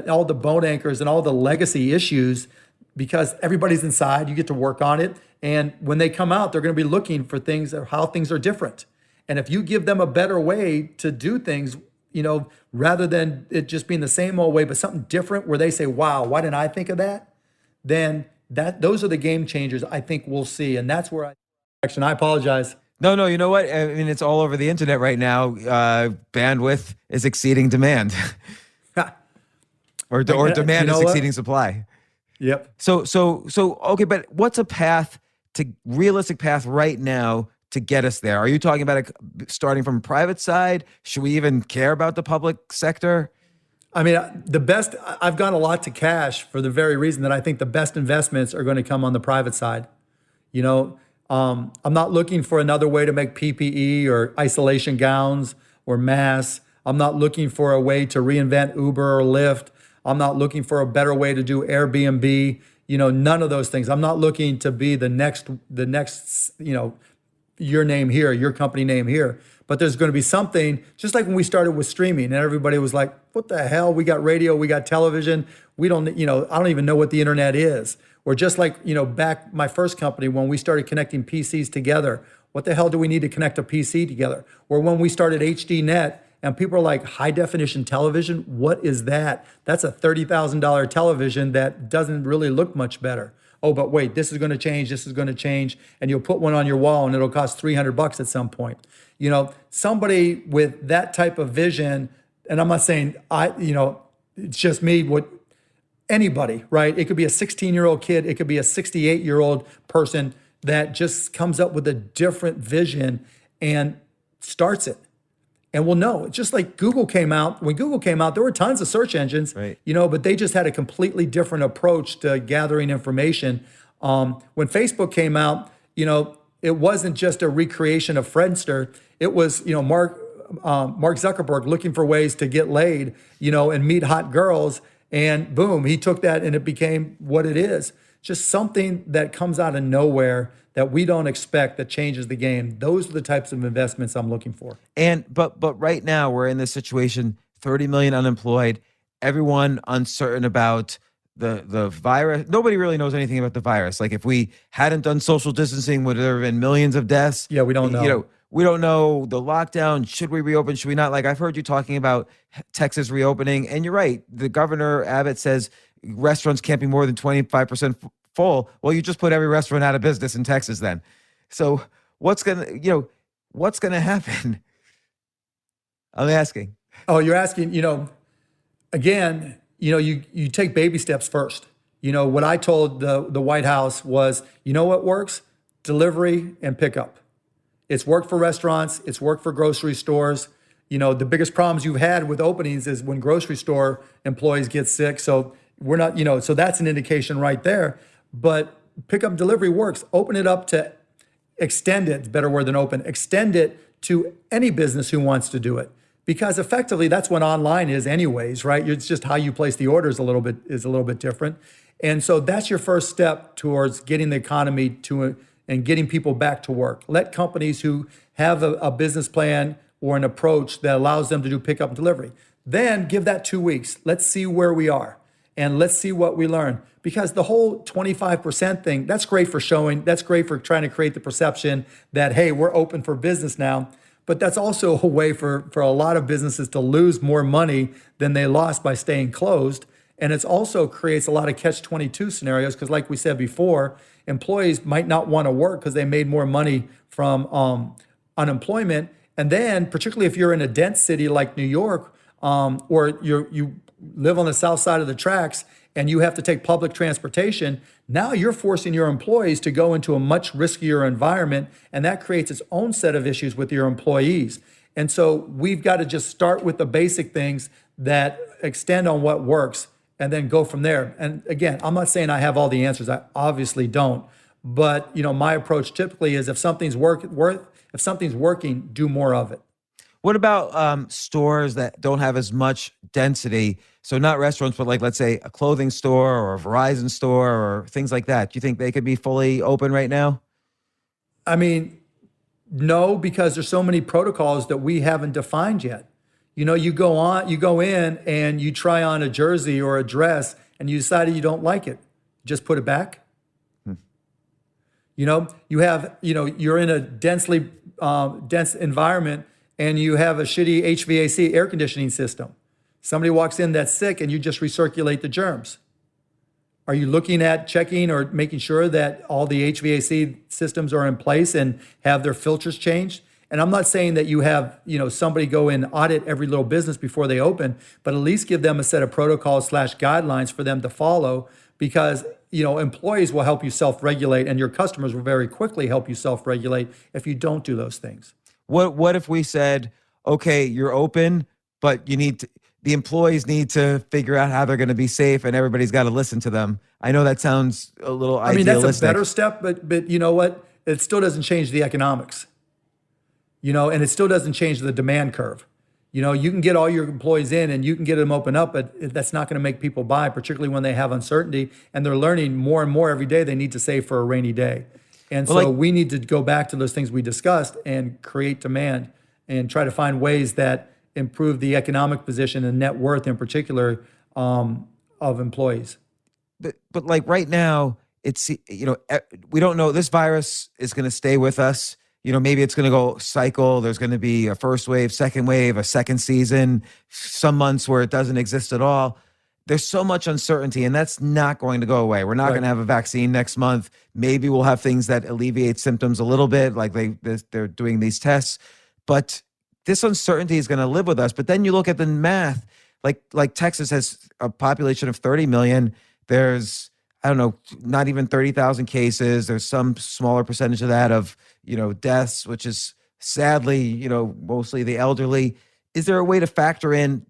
all the bone anchors, and all the legacy issues, because everybody's inside. You get to work on it, and when they come out, they're going to be looking for things, or how things are different. And if you give them a better way to do things, rather than it just being the same old way, but something different where they say, "Wow, why didn't I think of that?" Then those are the game changers I think we'll see. And that's where I apologize. No, you know what? I mean, it's all over the internet right now. Bandwidth is exceeding demand, or demand is exceeding supply. Yep. So okay, but what's a realistic path right now to get us there? Are you talking about starting from private side? Should we even care about the public sector? I mean, I've gone a lot to cash for the very reason that I think the best investments are going to come on the private side. I'm not looking for another way to make PPE or isolation gowns or masks. I'm not looking for a way to reinvent Uber or Lyft. I'm not looking for a better way to do Airbnb. None of those things. I'm not looking to be the next, your name here, your company name here. But there's going to be something, just like when we started with streaming and everybody was like, what the hell? We got radio, we got television. I don't even know what the internet is. Or just like, back my first company, when we started connecting PCs together, what the hell do we need to connect a PC together? Or when we started HDNet and people are like, high definition television, what is that? That's a $30,000 television that doesn't really look much better. Oh, but wait, this is going to change. This is going to change. And you'll put one on your wall and it'll cost $300 at some point. Somebody with that type of vision, and I'm not saying it's just me, anybody, right? It could be a 16-year-old kid. It could be a 68-year-old person that just comes up with a different vision and starts it. And we'll know. Just like Google came out. When Google came out, there were tons of search engines, right, but they just had a completely different approach to gathering information. When Facebook came out, it wasn't just a recreation of Friendster. It was, Mark Zuckerberg looking for ways to get laid, and meet hot girls. And boom, he took that and it became what it is. Just something that comes out of nowhere that we don't expect that changes the game. Those are the types of investments I'm looking for. But right now we're in this situation, 30 million unemployed, everyone uncertain about the virus. Nobody really knows anything about the virus. Like if we hadn't done social distancing, would there have been millions of deaths? Yeah, we don't know. We don't know the lockdown. Should we reopen? Should we not? Like I've heard you talking about Texas reopening, and you're right. The governor Abbott says restaurants can't be more than 25% full. Well, you just put every restaurant out of business in Texas then. So what's gonna happen? I'm asking. Oh, you're asking. Again, you take baby steps first. What I told the White House was, what works? Delivery and pickup. It's worked for restaurants. It's worked for grocery stores. The biggest problems you've had with openings is when grocery store employees get sick. So we're not, so that's an indication right there. But pickup and delivery works. Open it up to extend it. It's a better word than open. Extend it to any business who wants to do it. Because effectively, that's what online is anyways, right? It's just how you place the orders is a little bit different. And so that's your first step towards getting the economy and getting people back to work. Let companies who have a business plan or an approach that allows them to do pickup and delivery. Then give that 2 weeks. Let's see where we are and let's see what we learn. Because the whole 25% thing, that's great for trying to create the perception that, hey, we're open for business now. But that's also a way for a lot of businesses to lose more money than they lost by staying closed. And it also creates a lot of catch-22 scenarios because like we said before, employees might not want to work because they made more money from unemployment. And then particularly if you're in a dense city like New York, or you live on the south side of the tracks and you have to take public transportation, now you're forcing your employees to go into a much riskier environment, and that creates its own set of issues with your employees. And so we've got to just start with the basic things that extend on what works and then go from there. And again, I'm not saying I have all the answers. I obviously don't. But my approach typically is if something's working, do more of it. What about stores that don't have as much density? So not restaurants, but like, let's say a clothing store or a Verizon store or things like that. Do you think they could be fully open right now? I mean, no, because there's so many protocols that we haven't defined yet. You go in and you try on a jersey or a dress and you decided you don't like it. Just put it back. You're in a dense environment and you have a shitty HVAC air conditioning system. Somebody walks in that's sick and you just recirculate the germs. Are you looking at checking or making sure that all the HVAC systems are in place and have their filters changed? And I'm not saying that you have, somebody go and audit every little business before they open, but at least give them a set of protocols / guidelines for them to follow, because, employees will help you self-regulate, and your customers will very quickly help you self-regulate if you don't do those things. What if we said, okay, you're open, but the employees need to figure out how they're going to be safe, and everybody's got to listen to them. I know that sounds a little idealistic. That's a better step, but you know what? It still doesn't change the economics. And it still doesn't change the demand curve. You can get all your employees in and you can get them open up, but that's not going to make people buy, particularly when they have uncertainty and they're learning more and more every day they need to save for a rainy day. And so we need to go back to those things we discussed and create demand and try to find ways that improve the economic position and net worth in particular of employees. But like right now, it's, we don't know, this virus is going to stay with us. Maybe it's going to go cycle. There's going to be a first wave, second wave, a second season, some months where it doesn't exist at all. There's so much uncertainty, and that's not going to go away. We're not going to have a vaccine next month. Maybe we'll have things that alleviate symptoms a little bit, like they're doing these tests. But this uncertainty is going to live with us. But then you look at the math, like Texas has a population of 30 million. There's, I don't know, not even 30,000 cases. There's some smaller percentage of that of, deaths, which is sadly, mostly the elderly. Is there a way to factor in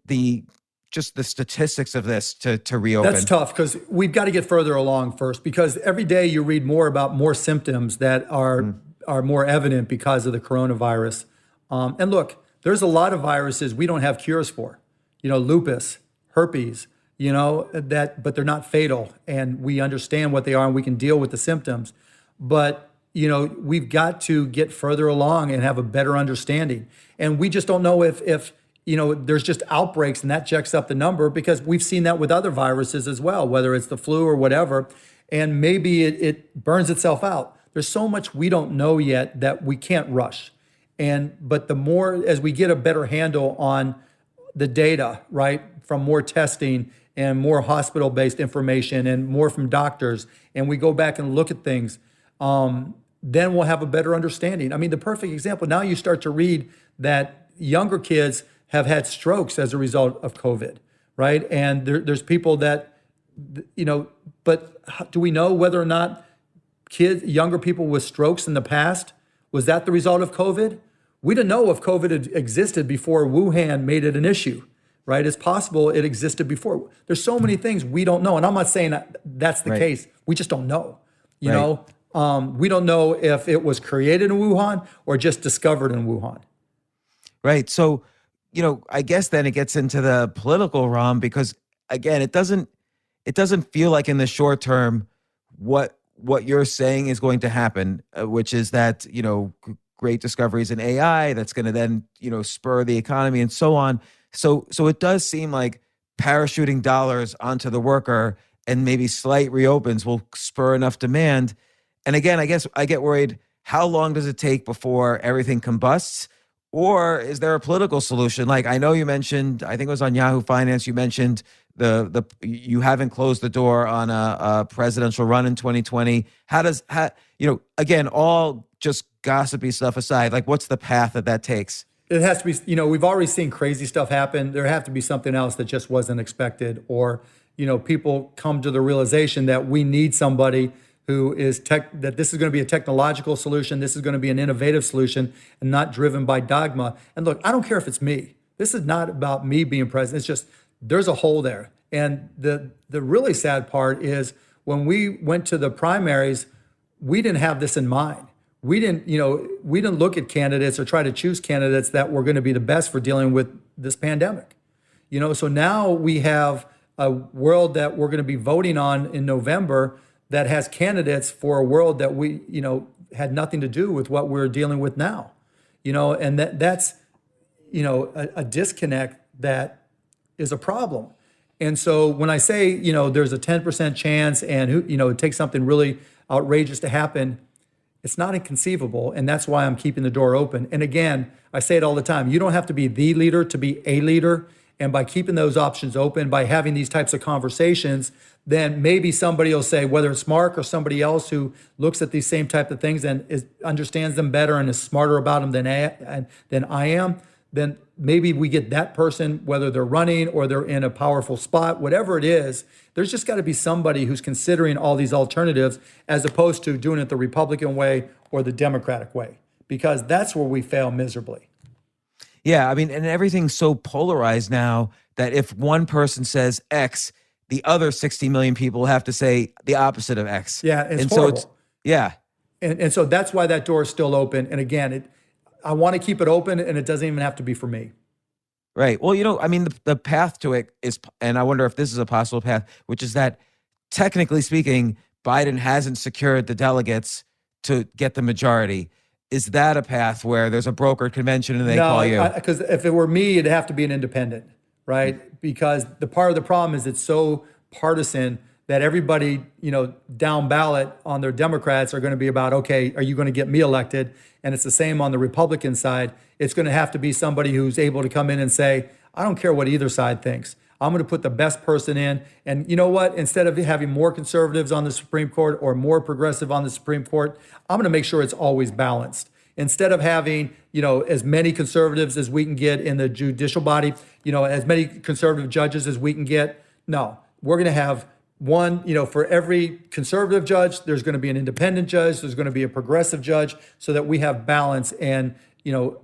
just the statistics of this to reopen? That's tough, because we've got to get further along first, because every day you read more about more symptoms that are more evident because of the coronavirus. And look, there's a lot of viruses we don't have cures for, lupus, herpes, but they're not fatal, and we understand what they are and we can deal with the symptoms. But, we've got to get further along and have a better understanding. And we just don't know if there's just outbreaks and that jacks up the number, because we've seen that with other viruses as well, whether it's the flu or whatever, and maybe it burns itself out. There's so much we don't know yet that we can't rush. But the more, as we get a better handle on the data, right, from more testing and more hospital-based information and more from doctors, and we go back and look at things, then we'll have a better understanding. The perfect example, now you start to read that younger kids have had strokes as a result of COVID, right? And there's people that, but do we know whether or not younger people with strokes in the past, was that the result of COVID? We didn't know if COVID had existed before Wuhan made it an issue, right? It's possible it existed before. There's so many things we don't know. And I'm not saying that's the case. We just don't know, you know? We don't know if it was created in Wuhan or just discovered in Wuhan. Right. So, I guess then it gets into the political realm, because again, it doesn't feel like in the short term what you're saying is going to happen, which is that, great discoveries in AI that's going to then, spur the economy and so on. So it does seem like parachuting dollars onto the worker and maybe slight reopens will spur enough demand. And again, I guess I get worried, how long does it take before everything combusts? Or is there a political solution? Like, I know you mentioned, I think it was on Yahoo Finance, you mentioned you haven't closed the door on a presidential run in 2020. Again, all just gossipy stuff aside, like what's the path that takes? It has to be, we've already seen crazy stuff happen. There have to be something else that just wasn't expected, or, people come to the realization that we need somebody who is that this is going to be a technological solution. This is going to be an innovative solution and not driven by dogma. And look, I don't care if it's me. This is not about me being president. It's just, there's a hole there. And the really sad part is when we went to the primaries, we didn't have this in mind. We didn't look at candidates or try to choose candidates that were going to be the best for dealing with this pandemic. So now we have a world that we're going to be voting on in November that has candidates for a world that we, had nothing to do with what we're dealing with now, and that's, a disconnect that is a problem. And so when I say, there's a 10% chance and, it takes something really outrageous to happen, it's not inconceivable. And that's why I'm keeping the door open. And again, I say it all the time, you don't have to be the leader to be a leader. And by keeping those options open, by having these types of conversations, then maybe somebody will say, whether it's Mark or somebody else who looks at these same type of things and understands them better and is smarter about them than I am, then maybe we get that person, whether they're running or they're in a powerful spot, whatever it is, there's just got to be somebody who's considering all these alternatives as opposed to doing it the Republican way or the Democratic way, because that's where we fail miserably. Yeah, I mean, and everything's so polarized now that if one person says X, the other 60 million people have to say the opposite of X. Yeah, it's and horrible. So yeah. And so that's why that door is still open. And again, I want to keep it open, and it doesn't even have to be for me. Right. Well, I mean, the path to it is, and I wonder if this is a possible path, which is that technically speaking, Biden hasn't secured the delegates to get the majority. Is that a path where there's a brokered convention and they call you? Because if it were me, it'd have to be an independent, right? Because the part of the problem is it's so partisan that everybody, down ballot on their Democrats are going to be about, okay, are you going to get me elected? And it's the same on the Republican side. It's going to have to be somebody who's able to come in and say, I don't care what either side thinks. I'm going to put the best person in. And you know what? Instead of having more conservatives on the Supreme Court or more progressive on the Supreme Court, I'm going to make sure it's always balanced. Instead of having, as many conservatives as we can get in the judicial body, as many conservative judges as we can get, no, we're going to have one, for every conservative judge, there's going to be an independent judge, there's going to be a progressive judge, so that we have balance and,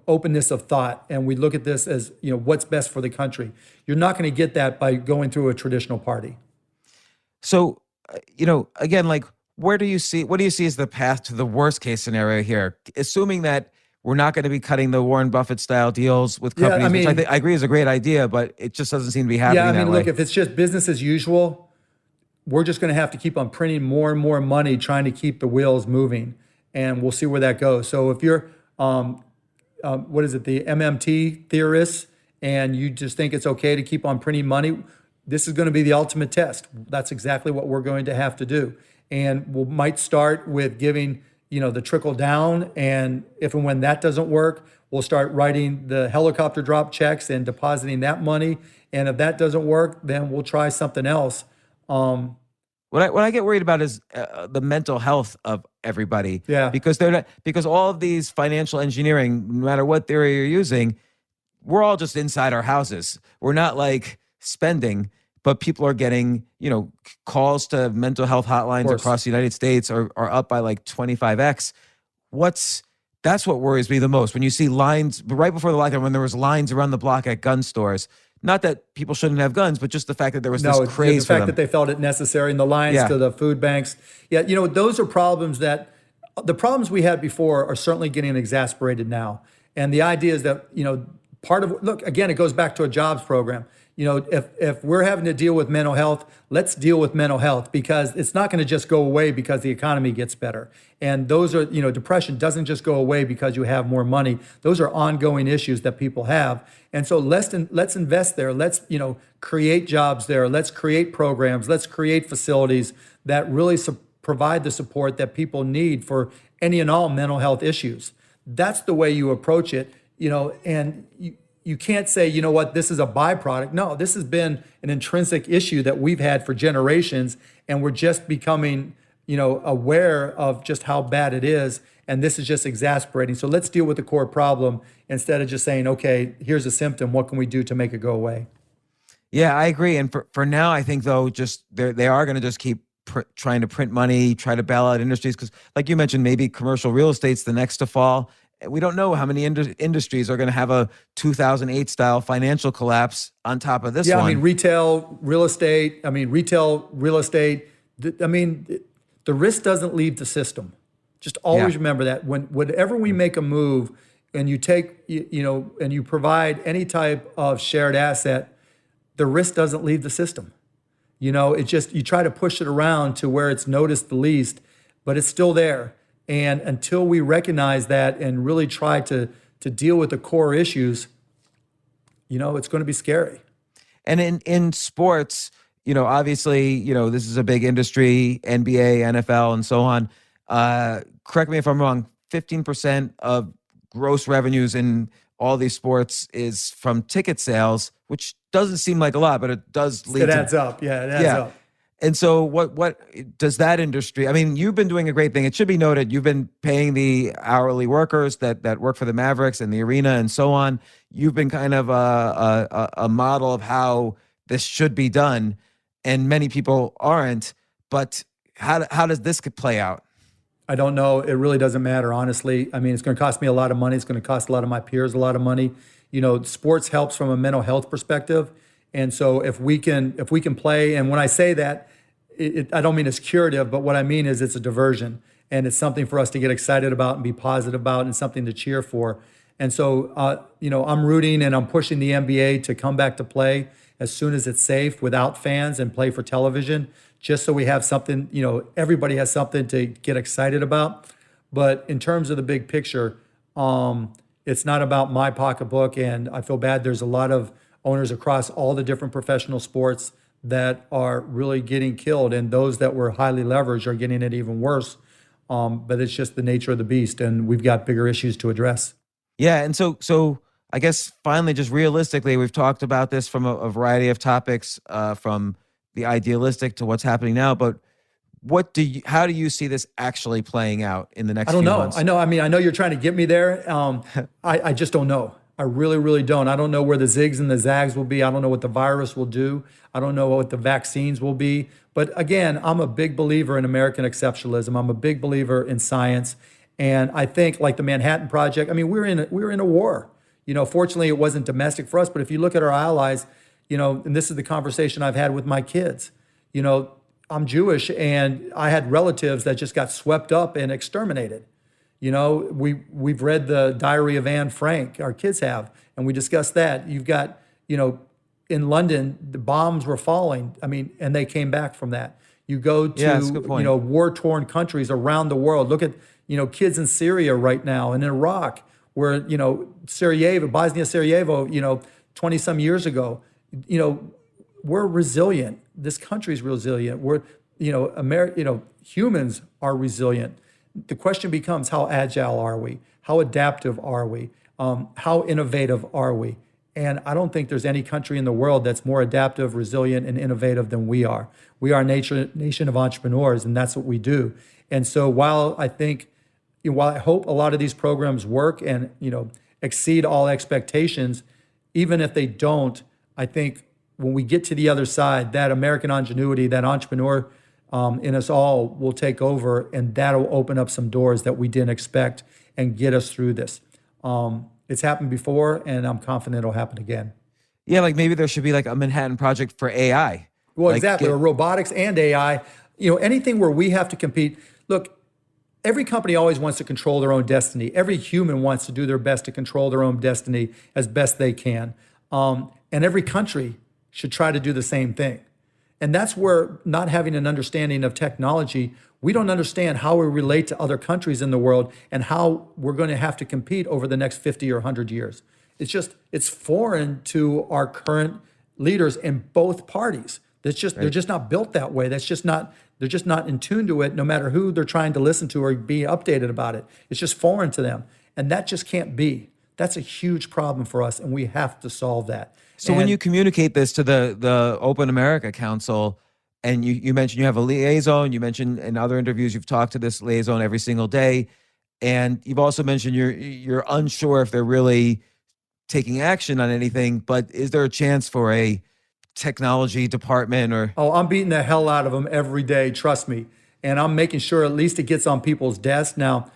openness of thought. And we look at this as, what's best for the country. You're not going to get that by going through a traditional party. So, again, like, what do you see as the path to the worst case scenario here? Assuming that we're not going to be cutting the Warren Buffett style deals with companies, which I agree is a great idea, but it just doesn't seem to be happening that way. Look, if it's just business as usual, we're just going to have to keep on printing more and more money, trying to keep the wheels moving, and we'll see where that goes. So if you're, the MMT theorists, and you just think it's okay to keep on printing money, this is going to be the ultimate test. That's exactly what we're going to have to do. And we might start with giving, the trickle down. And if and when that doesn't work, we'll start writing the helicopter drop checks and depositing that money. And if that doesn't work, then we'll try something else. What I get worried about is the mental health of everybody. Yeah. Because all of these financial engineering, no matter what theory you're using, we're all just inside our houses. We're not like spending. But people are getting, calls to mental health hotlines across the United States are up by like 25x. That's what worries me the most. When you see lines right before the lockdown, when there was lines around the block at gun stores, not that people shouldn't have guns, but just the fact that there was this craze for them. The fact that they felt it necessary, and the lines to the food banks. Yeah, those are problems the problems we had before are certainly getting exasperated now. And the idea is that, look, again, it goes back to a jobs program. If we're having to deal with mental health, let's deal with mental health, because it's not going to just go away because the economy gets better. And those are, depression doesn't just go away because you have more money. Those are ongoing issues that people have. And so let's invest there. Let's, create jobs there. Let's create programs. Let's create facilities that really provide the support that people need for any and all mental health issues. That's the way you approach it, and you can't say, this is a byproduct. No, this has been an intrinsic issue that we've had for generations, and we're just becoming, aware of just how bad it is. And this is just exasperating. So let's deal with the core problem instead of just saying, okay, here's a symptom. What can we do to make it go away? Yeah, I agree. And for now, I think, though, just they are going to just keep trying to print money, try to bail out industries. Because like you mentioned, maybe commercial real estate's the next to fall. We don't know how many industries are going to have a 2008 style financial collapse on top of this one. Yeah, I mean, retail real estate. The risk doesn't leave the system. Just always remember that whenever we make a move and you take, and you provide any type of shared asset, the risk doesn't leave the system. It's just, you try to push it around to where it's noticed the least, but it's still there. And until we recognize that and really try to deal with the core issues, it's going to be scary. And in sports, obviously, this is a big industry, NBA, NFL, and so on. Correct me if I'm wrong, 15% of gross revenues in all these sports is from ticket sales, which doesn't seem like a lot, but it does lead It to. adds up. Yeah, it adds up. And so what does that industry, I mean, you've been doing a great thing. It should be noted, you've been paying the hourly workers that work for the Mavericks and the arena and so on. You've been kind of a model of how this should be done, and many people aren't. But how does this play out? I don't know. It really doesn't matter, honestly. I mean, it's going to cost me a lot of money. It's going to cost a lot of my peers a lot of money. Sports helps from a mental health perspective. And so if we can play, and when I say that, I don't mean it's curative, but what I mean is it's a diversion, and it's something for us to get excited about and be positive about, and something to cheer for. And so, I'm rooting and I'm pushing the NBA to come back to play as soon as it's safe without fans and play for television, just so we have something, everybody has something to get excited about. But in terms of the big picture, it's not about my pocketbook, and I feel bad. There's a lot of owners across all the different professional sports that are really getting killed, and those that were highly leveraged are getting it even worse. But it's just the nature of the beast, and we've got bigger issues to address. Yeah, and so I guess finally, just realistically, we've talked about this from a variety of topics, from the idealistic to what's happening now. But how do you see this actually playing out in the next few months? I know you're trying to get me there. I just don't know. I really, really don't. I don't know where the zigs and the zags will be. I don't know what the virus will do. I don't know what the vaccines will be. But again, I'm a big believer in American exceptionalism. I'm a big believer in science. And I think, like the Manhattan Project, I mean, we're in a war. Fortunately, it wasn't domestic for us. But if you look at our allies, and this is the conversation I've had with my kids, I'm Jewish, and I had relatives that just got swept up and exterminated. We've read the Diary of Anne Frank, our kids have, and we discussed that. You've got, in London, the bombs were falling. I mean, and they came back from that. You go to, war-torn countries around the world. Look at, kids in Syria right now and in Iraq, where, Bosnia Sarajevo, 20 some years ago, we're resilient. This country's resilient. We're, humans are resilient. The question becomes, how agile are we? How adaptive are we? How innovative are we? And I don't think there's any country in the world that's more adaptive, resilient, and innovative than we are. We are a nation of entrepreneurs, and that's what we do. And so while I hope a lot of these programs work and, exceed all expectations, even if they don't, I think when we get to the other side, that American ingenuity, that entrepreneur in us all will take over, and that'll open up some doors that we didn't expect and get us through this. It's happened before, and I'm confident it'll happen again. Yeah, like maybe there should be like a Manhattan Project for AI. Well, exactly, or robotics and AI. Anything where we have to compete. Look, every company always wants to control their own destiny. Every human wants to do their best to control their own destiny as best they can. And every country should try to do the same thing. And that's where, not having an understanding of technology, we don't understand how we relate to other countries in the world and how we're going to have to compete over the next 50 or 100 years. It's foreign to our current leaders in both parties. They're just not built that way. They're just not in tune to it, no matter who they're trying to listen to or be updated about it. It's just foreign to them. And that just can't be. That's a huge problem for us, and we have to solve that. So when you communicate this to the Open America Council, and you mentioned you have a liaison, you mentioned in other interviews you've talked to this liaison every single day, and you've also mentioned you're unsure if they're really taking action on anything, but is there a chance for a technology department or? Oh, I'm beating the hell out of them every day, trust me. And I'm making sure at least it gets on people's desks. Now,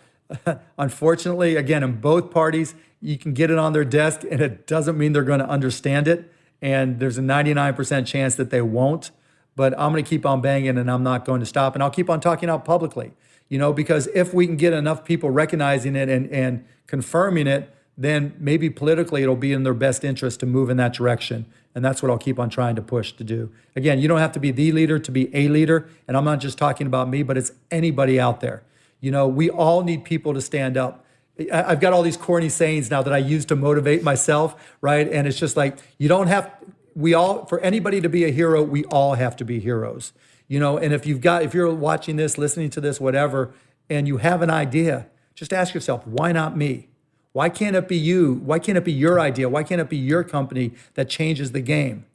unfortunately, again, in both parties, you can get it on their desk and it doesn't mean they're going to understand it. And there's a 99% chance that they won't. But I'm going to keep on banging, and I'm not going to stop. And I'll keep on talking out publicly, because if we can get enough people recognizing it and confirming it, then maybe politically it'll be in their best interest to move in that direction. And that's what I'll keep on trying to push to do. Again, you don't have to be the leader to be a leader. And I'm not just talking about me, but it's anybody out there. We all need people to stand up. I've got all these corny sayings now that I use to motivate myself, right? And it's just like, for anybody to be a hero, we all have to be heroes. And if you're watching this, listening to this, whatever, and you have an idea, just ask yourself, why not me? Why can't it be you? Why can't it be your idea? Why can't it be your company that changes the game?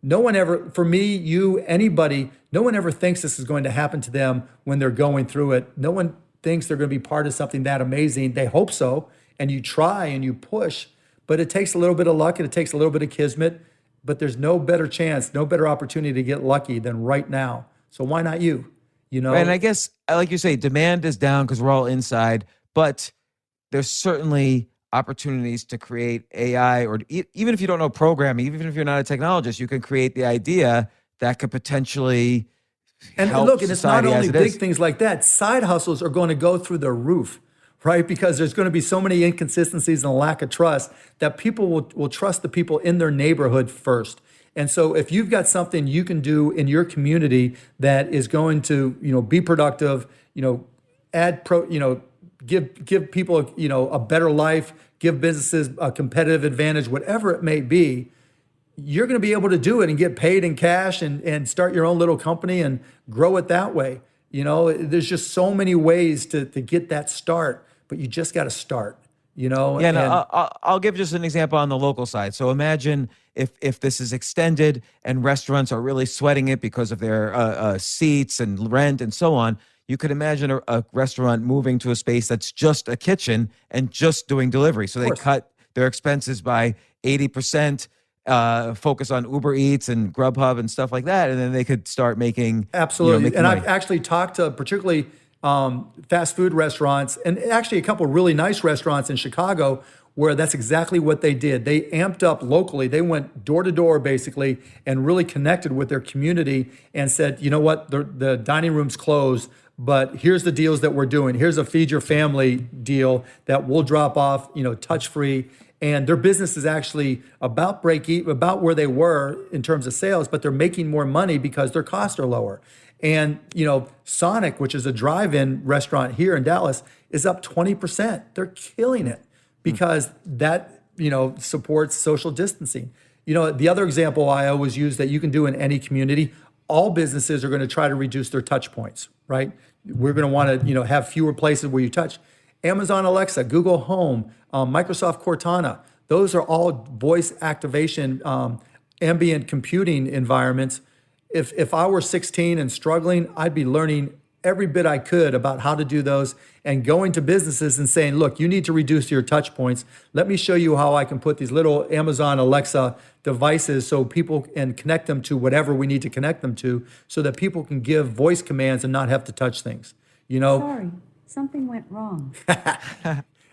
No one ever, for me, you, anybody, no one ever thinks this is going to happen to them when they're going through it. No one thinks they're going to be part of something that amazing. They hope so, and you try and you push, but it takes a little bit of luck and it takes a little bit of kismet, but there's no better chance, no better opportunity to get lucky than right now. So why not you? You know? Right, and I guess, like you say, demand is down because we're all inside, but there's certainly opportunities to create AI, or even if you don't know programming, even if you're not a technologist, you can create the idea that could potentially help look, and it's not society only as it big is. things like that. Side hustles are going to go through the roof, right? Because there's going to be so many inconsistencies and a lack of trust that people will trust the people in their neighborhood first. And so if you've got something you can do in your community that is going to, be productive, give people, a better life, give businesses a competitive advantage, whatever it may be, you're going to be able to do it and get paid in cash and start your own little company and grow it that way. There's just so many ways to get that start, but you just got to start, Yeah, no, I'll give just an example on the local side. So imagine if this is extended and restaurants are really sweating it because of their seats and rent and so on. You could imagine a restaurant moving to a space that's just a kitchen and just doing delivery. So they cut their expenses by 80%, focus on Uber Eats and Grubhub and stuff like that, and then they could start making absolutely. making And money. I've actually talked to particularly fast food restaurants, and actually a couple of really nice restaurants in Chicago where that's exactly what they did. They amped up locally. They went door to door basically and really connected with their community and said, you know what, the dining room's closed, but here's the deals that we're doing. Here's a feed your family deal that we'll drop off, touch free. And their business is actually about break even, about where they were in terms of sales, but they're making more money because their costs are lower. And, Sonic, which is a drive-in restaurant here in Dallas, is up 20%. They're killing it because that, supports social distancing. The other example I always use that you can do in any community, all businesses are going to try to reduce their touch points, right? We're going to want to, have fewer places where you touch. Amazon Alexa, Google Home, Microsoft Cortana, those are all voice activation, ambient computing environments. If I were 16 and struggling, I'd be learning every bit I could about how to do those and going to businesses and saying, look, you need to reduce your touch points. Let me show you how I can put these little Amazon Alexa devices so people can connect them to whatever we need to connect them to so that people can give voice commands and not have to touch things. Sorry, something went wrong.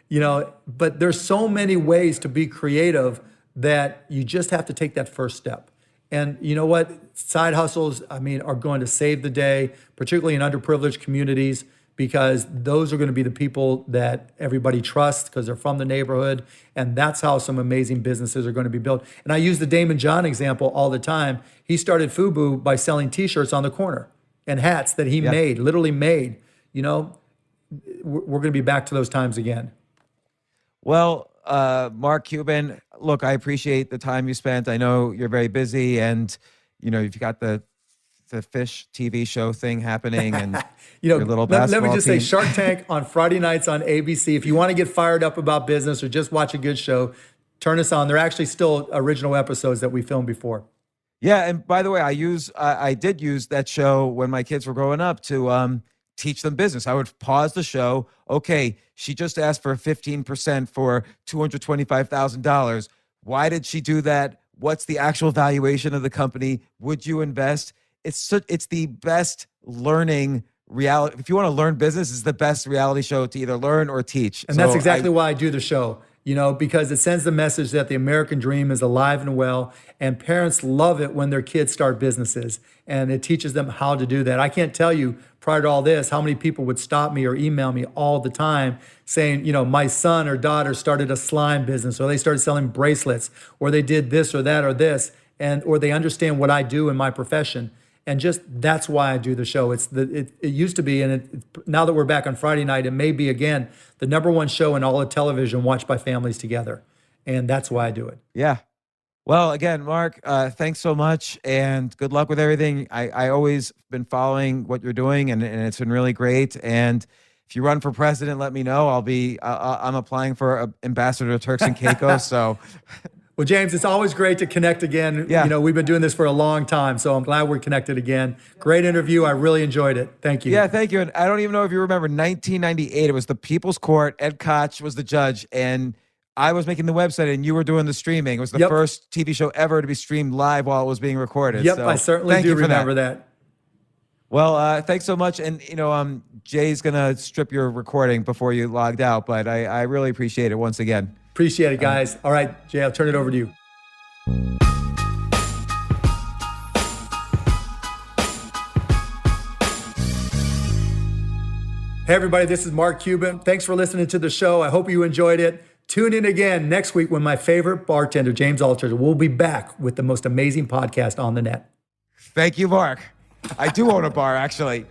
But there's so many ways to be creative that you just have to take that first step. And you know what? Side hustles, are going to save the day, particularly in underprivileged communities, because those are going to be the people that everybody trusts because they're from the neighborhood. And that's how some amazing businesses are going to be built. And I use the Damon John example all the time. He started FUBU by selling T-shirts on the corner and hats that he made, literally made. We're going to be back to those times again. Well, Mark Cuban, look, I appreciate the time you spent. I know you're very busy, and you've got the Fish TV show thing happening, and your little basketball let me just team. say, Shark Tank on Friday nights on ABC. If you want to get fired up about business or just watch a good show, turn us on. They're actually still original episodes that we filmed before. Yeah, and by the way, I did use that show when my kids were growing up to teach them business. I would pause the show. Okay, she just asked for 15% for $225,000. Why did she do that? What's the actual valuation of the company? Would you invest? It's the best learning reality. If you want to learn business, it's the best reality show to either learn or teach. And that's exactly why I do the show. Because it sends the message that the American dream is alive and well, and parents love it when their kids start businesses, and it teaches them how to do that. I can't tell you prior to all this how many people would stop me or email me all the time saying, my son or daughter started a slime business, or they started selling bracelets, or they did this or that or this, or they understand what I do in my profession. And just that's why I do the show. It used to be, and now that we're back on Friday night, it may be again the #1 show in all of television watched by families together. And that's why I do it. Yeah. Well, again, Mark, thanks so much, and good luck with everything. I always been following what you're doing, and it's been really great. And if you run for president, let me know. I'm applying for ambassador to Turks and Caicos. So, well, James, it's always great to connect again. Yeah. You know, we've been doing this for a long time, so I'm glad we're connected again. Great interview. I really enjoyed it. Thank you. Yeah, thank you. And I don't even know if you remember 1998. It was the People's Court. Ed Koch was the judge, and I was making the website, and you were doing the streaming. It was the first TV show ever to be streamed live while it was being recorded. Yep, so I certainly do remember that. Well, thanks so much. And, Jay's going to strip your recording before you logged out, but I really appreciate it once again. Appreciate it, guys. All right, Jay, I'll turn it over to you. Hey, everybody, this is Mark Cuban. Thanks for listening to the show. I hope you enjoyed it. Tune in again next week when my favorite bartender, James Altucher, will be back with the most amazing podcast on the net. Thank you, Mark. I do own a bar, actually.